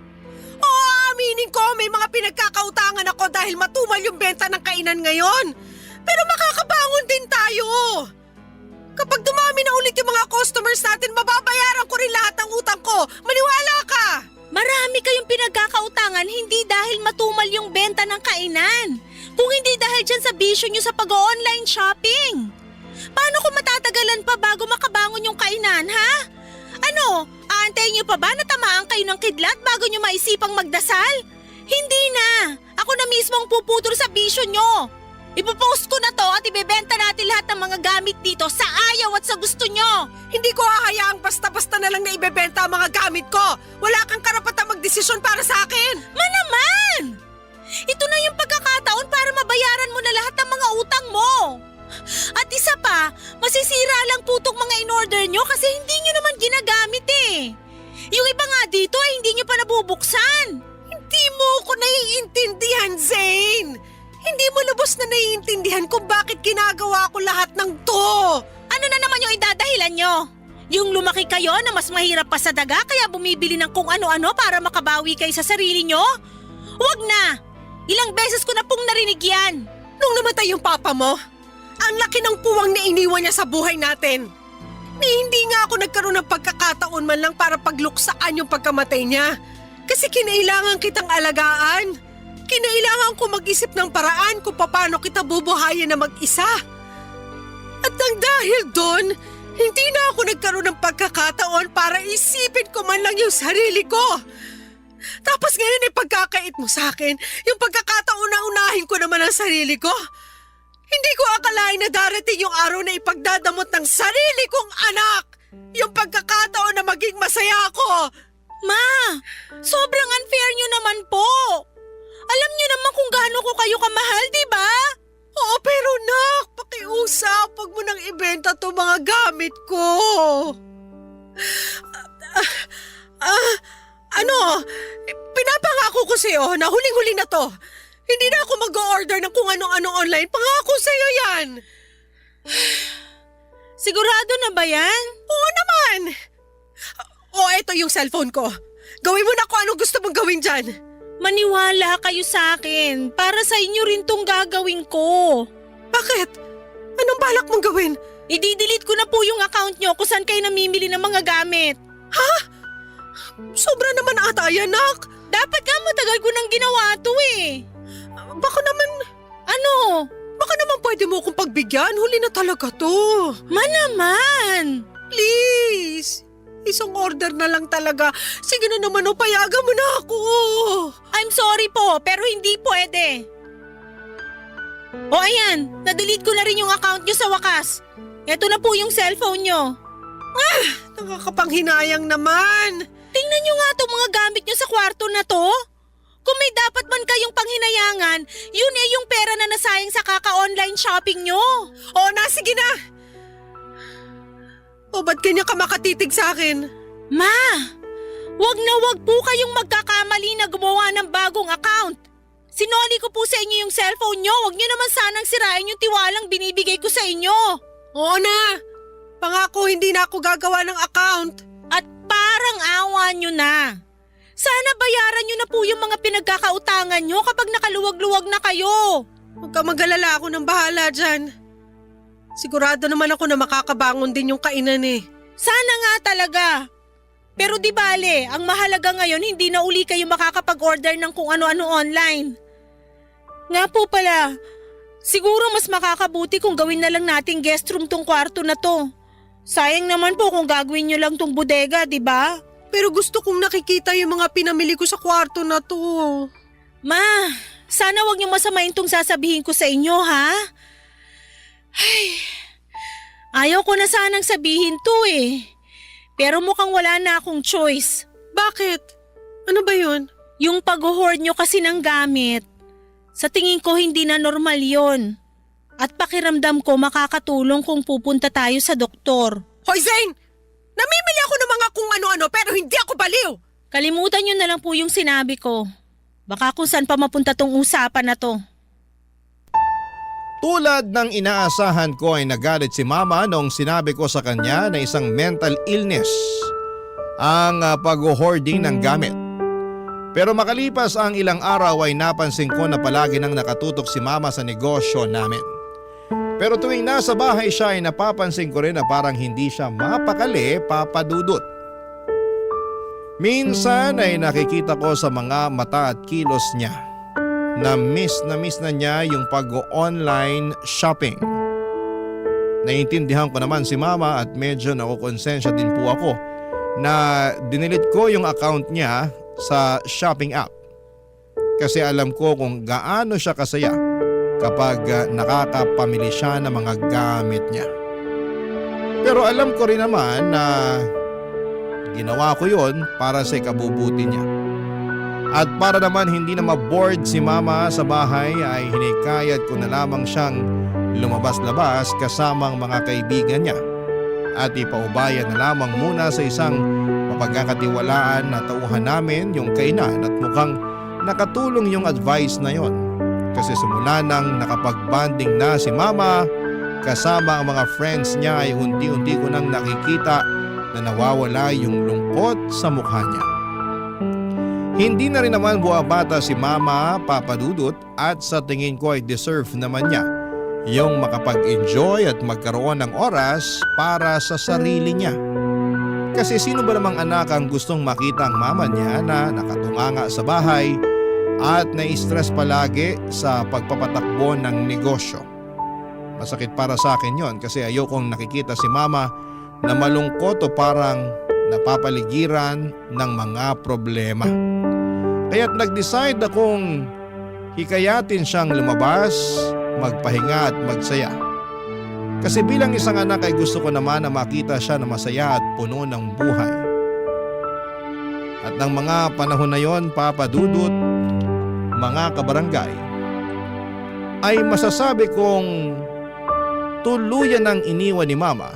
Oo, aminin ko may mga pinagkakautangan ako dahil matumal yung benta ng kainan ngayon. Pero makakabangon din tayo. Kapag dumami na ulit yung mga customers natin, mababayaran ko rin lahat ng utang ko. Maniwala ka! Marami kayong pinagkakautangan hindi dahil matumal yung benta ng kainan. Kung hindi dahil dyan sa bisyo nyo sa pag-online shopping. Paano kung matatagalan pa bago makabangon yung kainan, ha? Ano, aantayin nyo pa ba na tamaan kayo ng kidlat bago nyo maisipang magdasal? Hindi na! Ako na mismo ang puputol sa bisyo nyo. Ipopost ko na to at ibebenta natin lahat ng mga gamit dito sa ayaw at sa gusto nyo. Hindi ko hahayaang basta-basta na lang na ibebenta ang mga gamit ko. Wala kang karapatang magdesisyon para sa akin. Naman! Ito na yung pagkakataon para mabayaran mo na lahat ng mga utang mo. At isa pa, masisira lang po itong mga in-order nyo kasi hindi nyo naman ginagamit eh. Yung iba nga dito ay hindi nyo pa nabubuksan. Hindi mo ko naiintindihan, Zane. Hindi mo lubos na naiintindihan kung bakit ginagawa ko lahat ng to. Ano na naman yung idadahilan nyo? Yung lumaki kayo na mas mahirap pa sa daga kaya bumibili ng kung ano-ano para makabawi kayo sa sarili nyo? Huwag na! Ilang beses ko na pong narinig yan. Nung namatay yung papa mo, ang laki ng puwang na iniwan niya sa buhay natin. Ni hindi nga ako nagkaroon ng pagkakataon man lang para pagluksaan yung pagkamatay niya. Kasi kinailangan kitang alagaan. Kinailangan ko mag-isip ng paraan kung paano kita bubuhayin na mag-isa. At nang dahil doon, hindi na ako nagkaroon ng pagkakataon para isipin ko man lang yung sarili ko. Tapos ngayon ay pagkakait mo sa akin, yung pagkakataon na unahin ko naman ang sarili ko. Hindi ko akalain na darating yung araw na ipagdadamot ng sarili kong anak. Yung pagkakataon na maging masaya ako. Ma, sobrang unfair nyo naman po. Alam niyo naman kung gaano ko kayo kamahal, di ba? Oo, pero nak, pakiusap. Huwag mo nang ibenta to mga gamit ko. Pinapangako ko sa'yo na huling-huli na to. Hindi na ako mag-o-order ng kung ano-ano online. Pangako sa'yo yan. Sigurado na ba yan? Oo naman. O, eto yung cellphone ko. Gawin mo na kung anong gusto mong gawin dyan. Maniwala kayo sa akin. Para sa inyo rin tong gagawin ko. Bakit? Anong balak mong gawin? I-delete ko na po yung account nyo kung saan kayo namimili ng mga gamit. Ha? Sobra naman ata yan, nak. Dapat nga matagal ko nang ginawa to eh. Baka naman... Ano? Baka naman pwede mo akong pagbigyan. Huli na talaga to. Naman! Please. Isang order na lang talaga. Sige na naman o, payagan mo na ako. I'm sorry po, pero hindi pwede. O ayan, na-delete ko na rin yung account nyo sa wakas. Eto na po yung cellphone nyo. Nakakapanghinayang naman. Tingnan nyo nga itong mga gamit nyo sa kwarto na to. Kung may dapat man kayong panghinayangan, yun eh yung pera na nasayang sa kaka-online shopping nyo. O na, sige na. O ba't kanya ka makatitig sa akin? Ma, wag na wag po kayong magkakamali na gumawa ng bagong account. Sinoli ko po sa inyo yung cellphone nyo. Wag nyo naman sanang sirain yung tiwalang binibigay ko sa inyo. Oo na. Pangako hindi na ako gagawa ng account. At parang awa nyo na. Sana bayaran nyo na po yung mga pinagkakautangan nyo kapag nakaluwag-luwag na kayo. Huwag ka mag-alala, ako nang bahala dyan. Sigurado naman ako na makakabangon din yung kainan eh. Sana nga talaga. Pero di bale, ang mahalaga ngayon hindi na uli kayo makakapag-order ng kung ano-ano online. Nga po pala, siguro mas makakabuti kung gawin na lang nating guest room tong kwarto na to. Sayang naman po kung gagawin nyo lang tong bodega, di ba? Pero gusto kong nakikita yung mga pinamili ko sa kwarto na to. Ma, sana wag niyo masamain tong sasabihin ko sa inyo, ha? Ay, ayaw ko na sanang sabihin to eh. Pero mukhang wala na akong choice. Bakit? Ano ba yun? Yung pag-hoard nyo kasi ng gamit. Sa tingin ko hindi na normal yon. At pakiramdam ko makakatulong kung pupunta tayo sa doktor. Hoy Zane! Namimili ako ng mga kung ano-ano pero hindi ako baliw! Kalimutan nyo na lang po yung sinabi ko. Baka kung saan pa mapunta tong usapan na to. Tulad ng inaasahan ko ay nagalit si mama noong sinabi ko sa kanya na isang mental illness ang pag-hoarding ng gamit. Pero makalipas ang ilang araw ay napansin ko na palagi nang nakatutok si mama sa negosyo namin. Pero tuwing nasa bahay siya ay napapansin ko rin na parang hindi siya mapakali, Papa Dudut. Minsan ay nakikita ko sa mga mata at kilos niya na miss na niya yung pag-online shopping. Naiintindihan ko naman si mama at medyo nakukonsensya din po ako na dinilit ko yung account niya sa shopping app. Kasi alam ko kung gaano siya kasaya kapag nakakapamili siya ng mga gamit niya. Pero alam ko rin naman na ginawa ko yon para sa ikabubuti niya. At para naman hindi na ma-bored si mama sa bahay ay hinikayat ko na lamang siyang lumabas-labas kasamang mga kaibigan niya. At ipaubayan na lamang muna sa isang mapagkakatiwalaan na tauhan namin yung kainan at mukhang nakatulong yung advice na yon. Kasi simula nang nakapag-bonding na si mama kasama ang mga friends niya ay unti-unti ko nang nakikita na nawawala yung lungkot sa mukha niya. Hindi na rin naman buwabata si mama, Papa Dudut, at sa tingin ko ay deserve naman niya yung makapag-enjoy at magkaroon ng oras para sa sarili niya. Kasi sino ba namang anak ang gustong makita ang mama niya na nakatunganga sa bahay at na-stress palagi sa pagpapatakbo ng negosyo? Masakit para sa akin yon kasi ayokong nakikita si mama na malungkot o parang napapaligiran ng mga problema. Kaya't nag-decide akong hikayatin siyang lumabas, magpahinga at magsaya. Kasi bilang isang anak ay gusto ko naman na makita siya na masaya at puno ng buhay. At ng mga panahon na yon, Papa Dudut, mga kabarangay, ay masasabi kong tuluyan ng iniwan ni Mama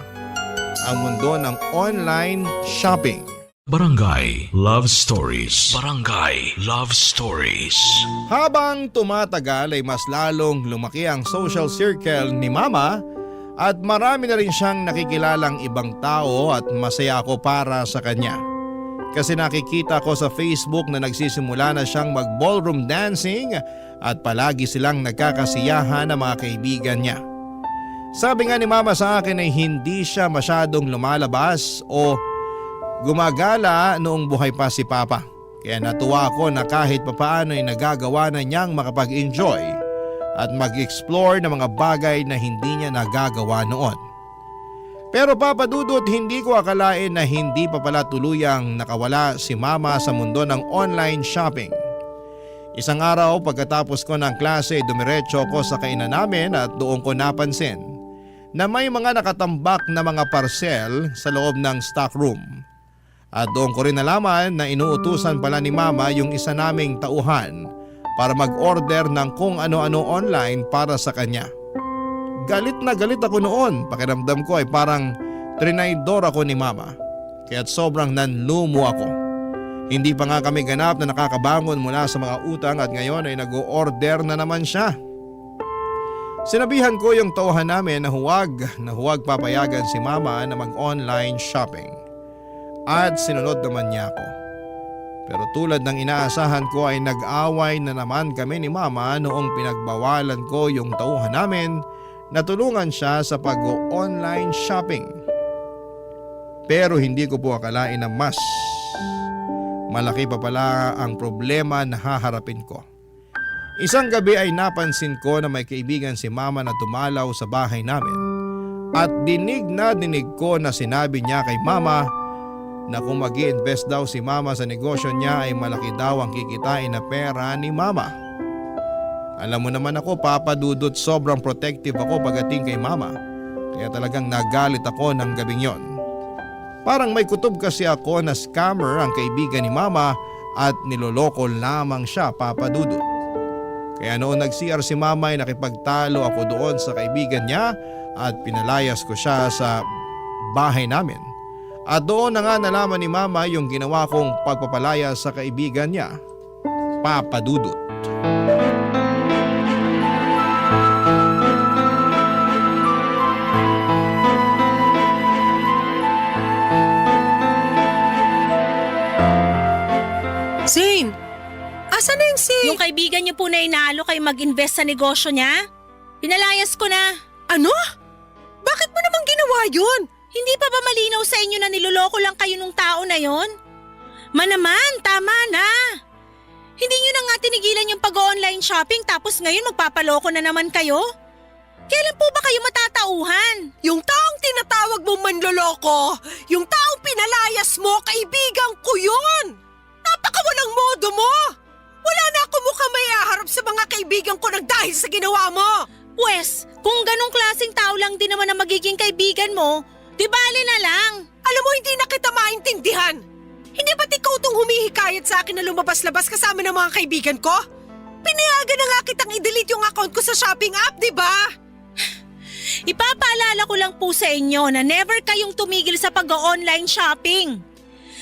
ang mundo ng online shopping. Barangay Love Stories. Barangay Love Stories. Habang tumatagal ay mas lalong lumaki ang social circle ni Mama at marami na rin siyang nakikilalang ibang tao at masaya ako para sa kanya. Kasi nakikita ko sa Facebook na nagsisimula na siyang mag-ballroom dancing at palagi silang nagkakasiyahan ng mga kaibigan niya. Sabi nga ni Mama sa akin ay hindi siya masyadong lumalabas o gumagala noong buhay pa si Papa. Kaya natuwa ako na kahit papaano ay nagagawa na niyang makapag-enjoy at mag-explore ng mga bagay na hindi niya nagagawa noon. Pero Papa Dudut, hindi ko akalain na hindi pa pala tuluyang nakawala si Mama sa mundo ng online shopping. Isang araw pagkatapos ko ng klase, dumiretso ko sa kainan namin at doon ko napansin na may mga nakatambak na mga parcel sa loob ng stock room. At doon ko rin nalaman na inuutusan pala ni Mama yung isa naming tauhan para mag-order ng kung ano-ano online para sa kanya. Galit na galit ako noon. Pakiramdam ko ay parang trinaydor ako ni Mama. Kaya't sobrang nanlumo ako. Hindi pa nga kami ganap na nakakabangon mula sa mga utang at ngayon ay nag-o-order na naman siya. Sinabihan ko yung tauhan namin na huwag papayagan si Mama na mag-online shopping. At sinunod naman niya ako. Pero tulad ng inaasahan ko ay nag-away na naman kami ni Mama noong pinagbawalan ko yung tauhan namin na tulungan siya sa pag-online shopping. Pero hindi ko po akalain na mas malaki pa pala ang problema na haharapin ko. Isang gabi ay napansin ko na may kaibigan si Mama na dumalaw sa bahay namin. At dinig ko na sinabi niya kay Mama na kung mag-i-invest daw si Mama sa negosyo niya ay malaki daw ang kikitain na pera ni Mama. Alam mo naman ako, Papa Dudut, sobrang protective ako pagdating kay Mama. Kaya talagang nagalit ako ng gabing yon. Parang may kutob kasi ako na scammer ang kaibigan ni Mama at niloloko lamang siya, Papa Dudut. Kaya noon nag-CR si Mama ay nakipagtalo ako doon sa kaibigan niya at pinalayas ko siya sa bahay namin. At doon na nga nalaman ni Mama yung ginawa kong pagpapalaya sa kaibigan niya, Papa Dudut. Zane! Asan na yung Yung kaibigan niyo po na inaalo kayo mag-invest sa negosyo niya? Pinalayas ko na. Ano? Bakit mo naman ginawa yun? Hindi pa ba malinaw sa inyo na niloloko lang kayo nung tao na yon? Manaman, tama na. Hindi nyo na nga tinigilan yung pag-online shopping tapos ngayon magpapaloko na naman kayo? Kailan po ba kayo matatauhan? Yung taong tinatawag mo manloloko, yung taong pinalayas mo, kaibigan ko yun! Napakawalang modo mo! Wala na ako mukhang may aharap sa mga kaibigan ko nang dahil sa ginawa mo! Pwes, kung ganong klaseng tao lang din naman ang magiging kaibigan mo, di bali na lang. Alam mo, hindi na kita maintindihan! Hindi ba't ikaw itong humihikayat sa akin na lumabas-labas kasama ng mga kaibigan ko? Pinayagan na nga kitang i-delete yung account ko sa shopping app, di ba? Ipapaalala ko lang po sa inyo na never kayong tumigil sa pag-online shopping.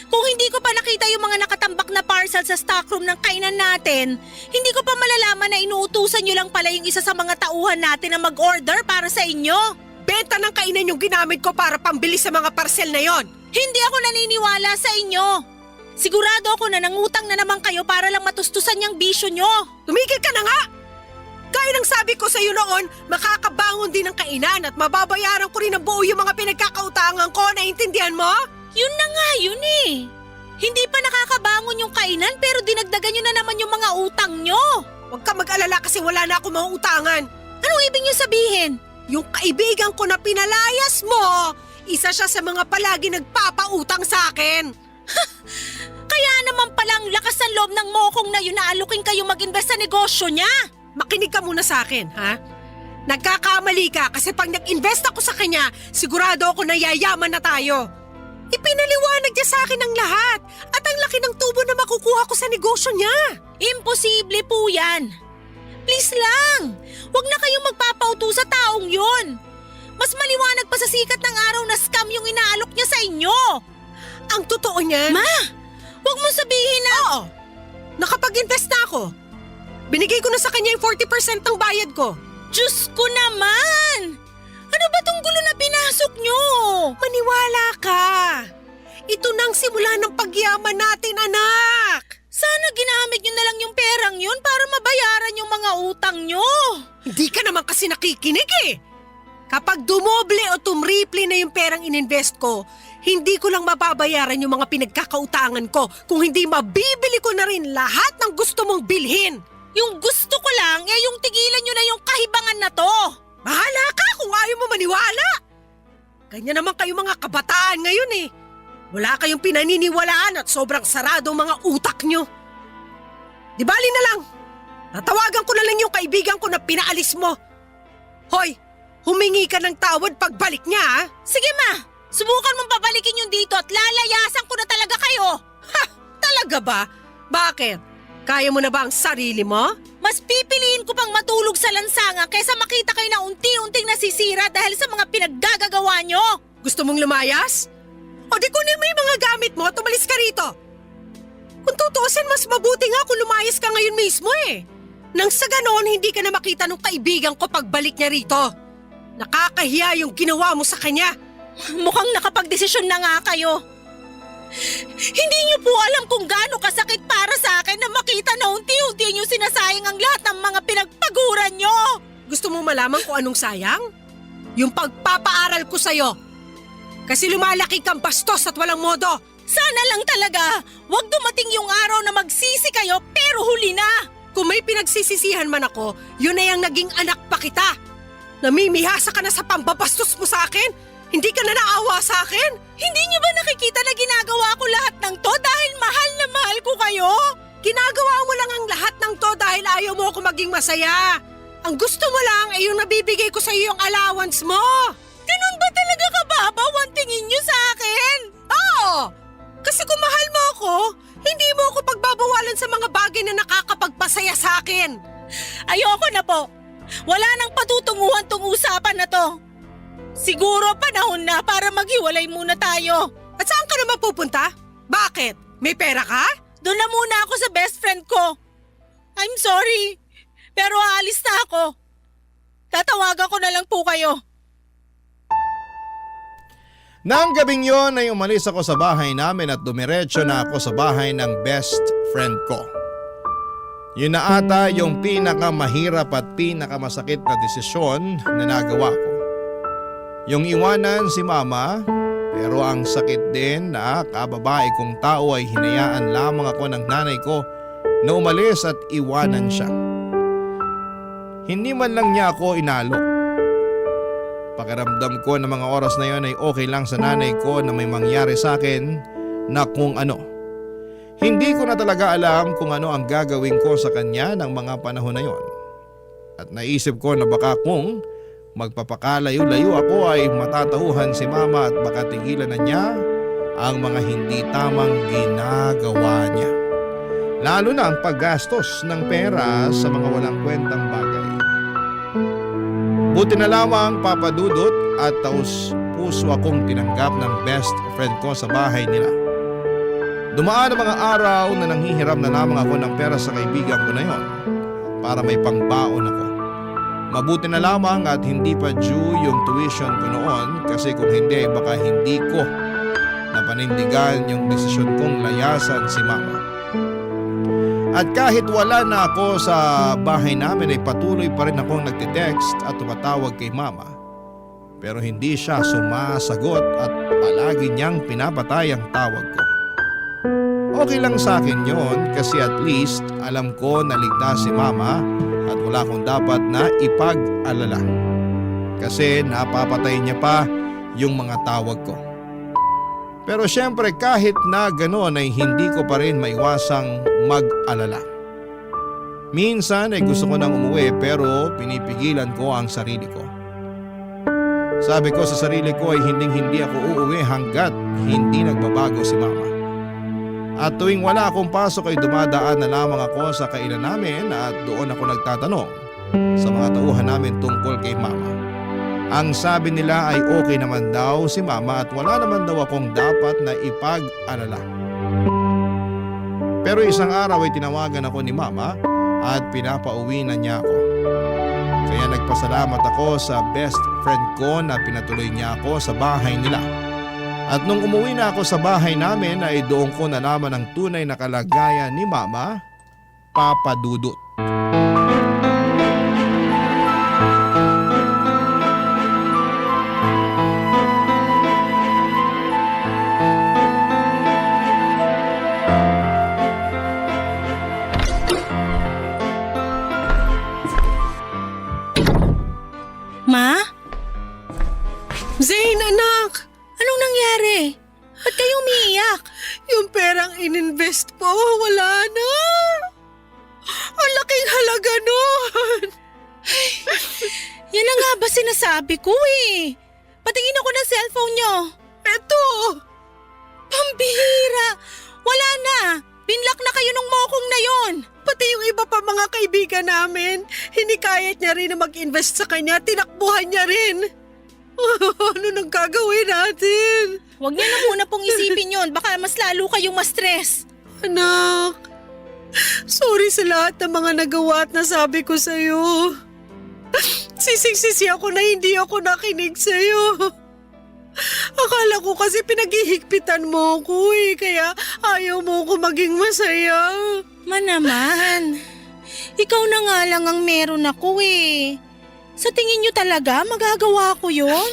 Kung hindi ko pa nakita yung mga nakatambak na parcel sa stockroom ng kainan natin, hindi ko pa malalaman na inuutusan nyo lang pala yung isa sa mga tauhan natin na mag-order para sa inyo. Benta ng kainan yung ginamit ko para pambili sa mga parcel na yon. Hindi ako naniniwala sa inyo. Sigurado ako na nangutang na naman kayo para lang matustusan yung bisyo nyo. Tumigil ka na nga! Gaya ng sabi ko sa iyo noon, makakabangon din ng kainan at mababayaran ko rin ng buo yung mga pinagkakautangan ko, naiintindihan mo? Yun na nga yun eh. Hindi pa nakakabangon yung kainan pero dinagdagan nyo na naman yung mga utang nyo. Huwag ka mag-alala kasi wala na ako mga utangan. Anong ibig nyo sabihin? Yung kaibigan ko na pinalayas mo, isa siya sa mga palagi nagpapautang sa akin. Kaya naman palang lakas ng loob ng mokong na yun na alukin kayo mag-invest sa negosyo niya. Makinig ka muna sa akin, ha? Nagkakamali ka kasi pag nag-invest ako sa kanya, sigurado ako na yayaman na tayo. Ipinaliwanag niya sa akin ang lahat at ang laki ng tubo na makukuha ko sa negosyo niya. Imposible po yan. Please lang, huwag na kayong magpapauto sa taong yun. Mas maliwanag pa sa sikat ng araw na scam yung inaalok niya sa inyo. Ang totoo niyan… Ma, huwag mo sabihin na… Oo, nakapag-invest na ako. Binigay ko na sa kanya yung 40% ng bayad ko. Diyos ko naman! Ano ba tong gulo na pinasok nyo? Maniwala ka. Ito nang simula ng pagyaman natin, anak. Sana ginamit nyo na lang yung perang yun para mabayaran yung mga utang nyo. Hindi ka naman kasi nakikinig eh. Kapag dumoble o tumriple na yung perang ininvest ko, hindi ko lang mababayaran yung mga pinagkakautangan ko kung hindi mabibili ko na rin lahat ng gusto mong bilhin. Yung gusto ko lang, yung tigilan nyo na yung kahibangan na to. Bahala ka kung ayaw mo maniwala. Ganyan naman kayo mga kabataan ngayon eh. Wala kayong pinaniniwalaan at sobrang sarado ang mga utak nyo. Di bali na lang. Natawagan ko na lang yung kaibigan ko na pinaalis mo. Hoy, humingi ka ng tawad pagbalik niya ha? Sige ma, subukan mong babalikin yung dito at lalayasan ko na talaga kayo. Ha! Talaga ba? Bakit? Kaya mo na ba ang sarili mo? Mas pipiliin ko pang matulog sa lansangan kaysa makita kayo na unti-unting nasisira dahil sa mga pinaggagawa nyo. Gusto mong lumayas? O di kunin mo yung mga gamit mo at umalis ka rito. Kung tutuusin, mas mabuti nga kung lumayas ka ngayon mismo eh. Nang sa ganoon, hindi ka na makita ng kaibigan ko pagbalik niya rito. Nakakahiya yung ginawa mo sa kanya. Mukhang nakapagdesisyon na nga kayo. Hindi niyo po alam kung gaano kasakit para sa akin na makita na unti-unti niyo sinasayang ang lahat ng mga pinagpaguran niyo. Gusto mo malaman kung anong sayang? Yung pagpapaaral ko sa'yo. Kasi lumalaki kang bastos at walang modo. Sana lang talaga, wag dumating yung araw na magsisi kayo pero huli na. Kung may pinagsisisihan man ako, yun na yung naging anak pa kita. Namimihasa ka na sa pambabastos mo sa akin? Hindi ka na naawa sa akin? Hindi niyo ba nakikita na ginagawa ko lahat ng to dahil mahal na mahal ko kayo? Ginagawa mo lang ang lahat ng to dahil ayaw mo ako maging masaya. Ang gusto mo lang ay yung nabibigay ko sa iyo yung allowance mo. Ganun ba talaga kababaw ang tingin niyo sa akin? Oo! Kasi kung mahal mo ako, hindi mo ako pagbabawalan sa mga bagay na nakakapagpasaya sa akin. Ayoko na po. Wala nang patutunguhan tong usapan na to. Siguro panahon na para maghiwalay muna tayo. At sa na mapupunta? Bakit? May pera ka? Doon na muna ako sa best friend ko. I'm sorry, pero aalis na ako. Tatawagan ko na lang po kayo. Nang gabing yon ay umalis ako sa bahay namin at dumiretso na ako sa bahay ng best friend ko. Yun na ata yung pinakamahirap at pinakamasakit na desisyon na nagawa ko. Yung iwanan si mama, pero ang sakit din na kababae kong tao ay hinayaan lamang ako ng nanay ko na umalis at iwanan siya. Hindi man lang niya ako inalo. Pakiramdam ko na mga oras na yon ay okay lang sa nanay ko na may mangyari sa akin na kung ano. Hindi ko na talaga alam kung ano ang gagawin ko sa kanya ng mga panahon na yon. At naisip ko na baka kung magpapakalayo-layo ako ay matatauhan si mama at baka tigilan na niya ang mga hindi tamang ginagawa niya. Lalo na ang paggastos ng pera sa mga walang kwentang bagay. Buti na lamang papadudot at taus puso akong tinanggap ng best friend ko sa bahay nila. Dumaan ang mga araw na nanghihiram na lamang ako ng pera sa kaibigan ko na yon para may pangbaon ako. Mabuti na lamang at hindi pa due yung tuition ko noon kasi kung hindi baka hindi ko napanindigan yung desisyon kong layasan si mama. At kahit wala na ako sa bahay namin ay patuloy pa rin akong nagte-text at tumatawag kay mama. Pero hindi siya sumasagot at palagi niyang pinapatay ang tawag ko. Okay lang sa akin yon kasi at least alam ko na ligtas si mama at wala akong dapat na ipag-alala. Kasi napapatay niya pa yung mga tawag ko. Pero syempre kahit na gano'n ay hindi ko pa rin maiwasang mag-alala. Minsan ay gusto ko nang umuwi pero pinipigilan ko ang sarili ko. Sabi ko sa sarili ko ay hindi ako uuwi hanggat hindi nagbabago si mama. At tuwing wala akong pasok ay dumadaan na lamang ako sa kainan namin at doon ako nagtatanong sa mga tauhan namin tungkol kay mama. Ang sabi nila ay okay naman daw si mama at wala naman daw akong dapat na ipag-alala. Pero isang araw ay tinawagan ako ni mama at pinapauwi na niya ako. Kaya nagpasalamat ako sa best friend ko na pinatuloy niya ako sa bahay nila. At nung umuwi na ako sa bahay namin ay doon ko nalaman ang tunay na kalagayan ni mama, Papa Dudut. Ma? Zane, anak! Anong nangyari? Ba't kayo umiiyak? Yung perang ininvest ko, wala na. Ang laking halaga nun. Yan na nga ba sinasabi ko eh. Patingin ako ng cellphone nyo. Eto! Pambihira! Wala na! Binlock na kayo nung mokong na yon. Pati yung iba pa mga kaibigan namin, hinikayat niya rin na mag-invest sa kanya, tinakbuhan niya rin. Ano nang gagawin natin? Huwag niyo na muna pong isipin yon. Baka mas lalo kayong ma-stress. Anak, sorry sa lahat ng mga nagawa at nasabi ko sa'yo. Sisig-sisi ako na hindi ako nakinig sa'yo. Akala ko kasi pinaghihigpitan mo ko eh, kaya ayaw mo ko maging masaya. Naman, ikaw na nga lang ang meron ako eh. Sa tingin niyo talaga magagawa ko yon?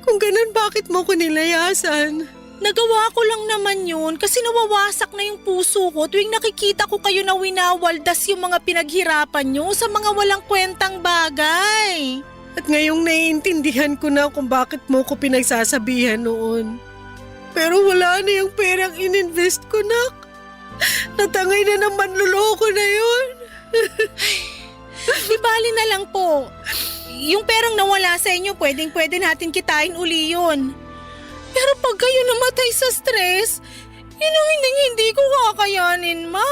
Kung ganun, bakit mo ko nilayasan? Nagawa ko lang naman yun kasi nawawasak na yung puso ko tuwing nakikita ko kayo na winawaldas yung mga pinaghirapan nyo sa mga walang kwentang bagay. At ngayong naiintindihan ko na kung bakit mo ko pinagsasabihan noon. Pero wala na yung perang ininvest ko, nak. Natangay na ng manluloko na yun. Di bali na lang po. Yung perang nawala sa inyo, pwedeng-pwede natin kitain uli yun. Pero pag kayo namatay sa stress, yun ang hindi ko kakayanin, ma.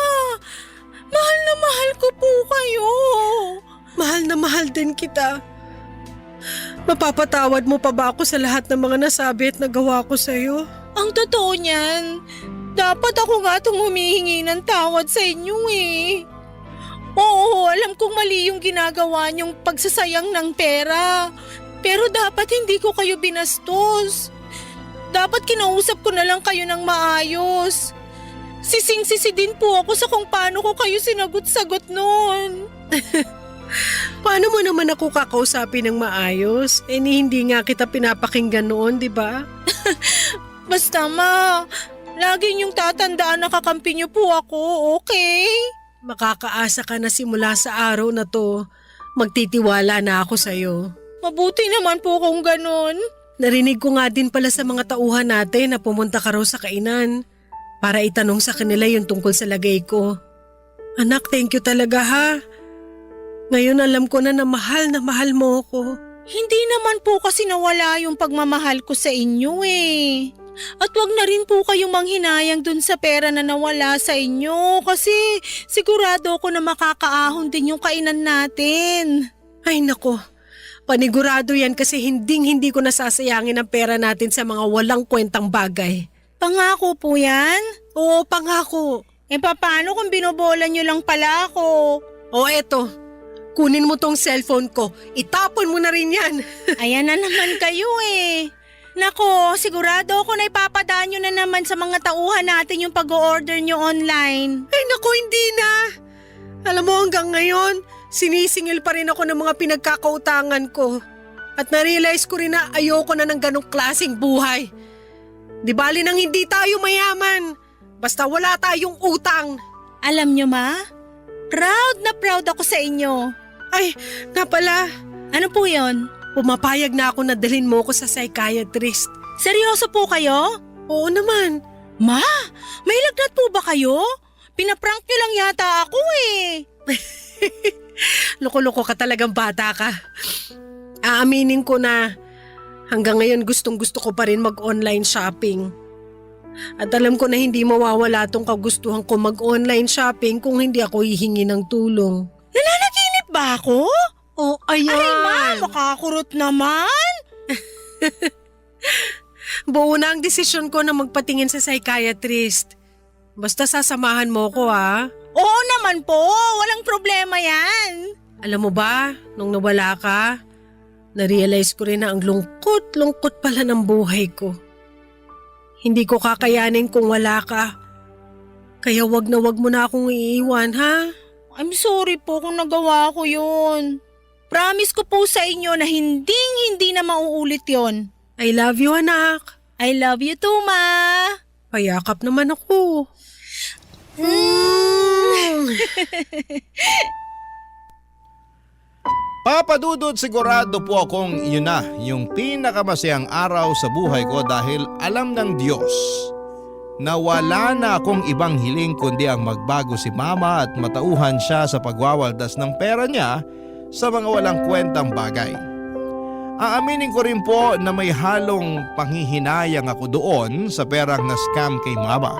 Mahal na mahal ko po kayo. Mahal na mahal din kita. Mapapatawad mo pa ba ako sa lahat ng mga nasabi at nagawa ko sa'yo? Ang totoo niyan, dapat ako nga itong humihingi ng tawad sa inyo eh. Oo, alam kong mali yung ginagawa niyong pagsasayang ng pera. Pero dapat hindi ko kayo binastos. Dapat kinausap ko na lang kayo ng maayos. Sising-sisi din po ako sa kung paano ko kayo sinagot-sagot noon. Paano mo naman ako kakausapin ng maayos? Hindi nga kita pinapakinggan noon, di ba? Basta ma, lagi niyong tatandaan na kakampi niyo po ako, okay? Makakaasa ka na simula sa araw na to. Magtitiwala na ako sa'yo. Mabuti naman po kung ganun. Narinig ko nga din pala sa mga tauhan natin na pumunta ka raw sa kainan para itanong sa kanila yung tungkol sa lagay ko. Anak, thank you talaga ha. Ngayon alam ko na mahal mo ako. Hindi naman po kasi nawala yung pagmamahal ko sa inyo eh. At wag na rin po kayong manghinayang dun sa pera na nawala sa inyo kasi sigurado ako na makakaahon din yung kainan natin. Ay nako, panigurado yan kasi hindi ko nasasayangin ang pera natin sa mga walang kwentang bagay. Pangako po yan? Oo, pangako. Paano kung binobola nyo lang pala ako? O eto, kunin mo tong cellphone ko, itapon mo na rin yan. Ayan na naman kayo eh. Nako, sigurado ako na ipapadaan nyo na naman sa mga tauhan natin yung pag-order nyo online. Ay nako, hindi na. Alam mo hanggang ngayon, sinisingil pa rin ako ng mga pinagkakautangan ko. At narealize ko rin na ayoko na ng ganong klaseng buhay. Di bali nang hindi tayo mayaman, basta wala tayong utang. Alam nyo ma, proud na proud ako sa inyo. Ay, nga pala, Ano po yon? pumapayag na ako na dalhin mo ko sa psychiatrist. Seryoso po kayo? Oo naman. Ma, may lagnat po ba kayo? Pinaprank nyo lang yata ako eh. Loko-loko ka talagang bata ka. Aaminin ko na hanggang ngayon gustong-gusto ko pa rin mag-online shopping. At alam ko na hindi mawawala tong kagustuhan ko mag-online shopping kung hindi ako hihingi ng tulong. Nananaginip ba ako? Oh, ayan. Ay ma, makakurot naman. Buo na ang desisyon ko na magpatingin sa psychiatrist. Basta sasamahan mo ko ha. Oo naman po, walang problema yan. Alam mo ba, nung nawala ka, narealize ko rin na ang lungkot pala ng buhay ko. Hindi ko kakayanin kung wala ka. Kaya wag mo na akong iiwan ha. I'm sorry po kung nagawa ko yun. Promise ko po sa inyo na hindi na mauulit yon. I love you anak. I love you too, ma. Payakap naman ako. Papadudod, sigurado po akong yun na yung pinakamasayang araw sa buhay ko dahil alam ng Diyos na wala na akong ibang hiling kundi ang magbago si mama at matauhan siya sa pagwawaldas ng pera niya sa mga walang kwentang bagay. Aaminin ko rin po na may halong panghihinayang ako doon sa perang na-scam kay mama.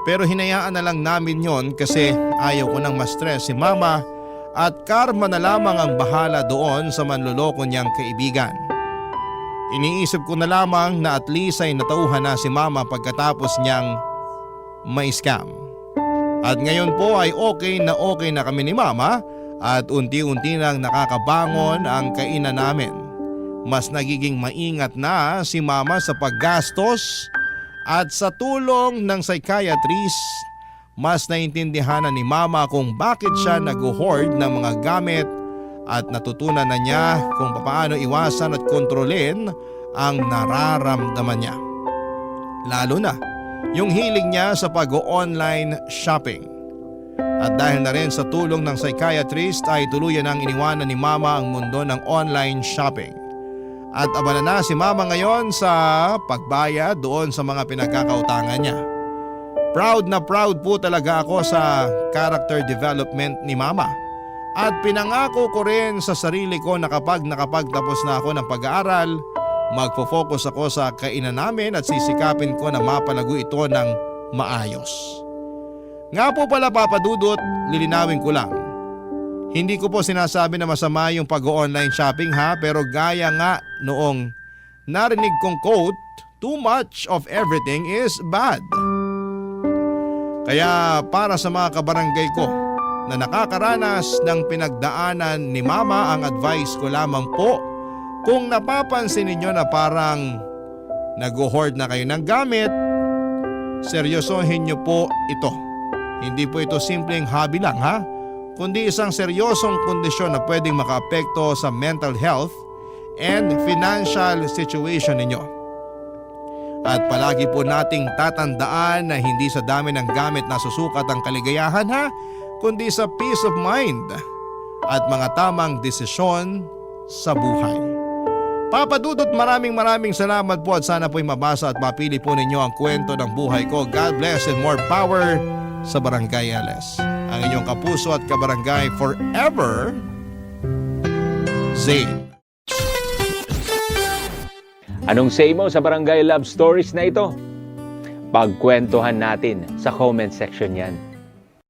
Pero hinayaan na lang namin yon kasi ayaw ko nang ma-stress si mama at karma na lamang ang bahala doon sa manloloko niyang kaibigan. Iniisip ko na lamang na at least ay natauhan na si mama pagkatapos niyang ma-scam. At ngayon po ay okay na kami ni mama at unti-unti nang nakakabangon ang kainan namin. Mas nagiging maingat na si mama sa paggastos at sa tulong ng psychiatrist, mas naintindihan na ni mama kung bakit siya nag-hoard ng mga gamit at natutunan na niya kung paano iwasan at kontrolin ang nararamdaman niya. Lalo na yung hilig niya sa pag-online shopping. At dahil na rin sa tulong ng psychiatrist ay tuluyan ang iniwanan ni mama ang mundo ng online shopping. At abala na si mama ngayon sa pagbayad doon sa mga pinagkakautangan niya. Proud na proud po talaga ako sa character development ni mama. At pinangako ko rin sa sarili ko na kapag nakapagtapos na ako ng pag-aaral, magfo-focus ako sa kainan namin at sisikapin ko na mapalago ito ng maayos. Nga po pala papadudot, lilinawin ko lang. Hindi ko po sinasabi na masama yung pag-online shopping ha, pero gaya nga noong narinig kong quote too much of everything is bad. Kaya para sa mga kabarangay ko na nakakaranas ng pinagdaanan ni Mama, ang advice ko lamang po, kung napapansin ninyo na parang nag-hoard na kayo ng gamit, seryosohin nyo po ito. Hindi po ito simpleng hobby lang ha, kundi isang seryosong kondisyon na pwedeng makaapekto sa mental health and financial situation ninyo. At palagi po nating tatandaan na hindi sa dami ng gamit na susukat ang kaligayahan ha, kundi sa peace of mind at mga tamang desisyon sa buhay. Papa Dudut, maraming salamat po at sana po'y mabasa at mapili po ninyo ang kwento ng buhay ko. God bless and more power sa Barangay LS. Ang inyong kapuso at kabarangay forever, Zane. Anong say mo sa Barangay Love Stories na ito? Pagkwentuhan natin sa comment section yan.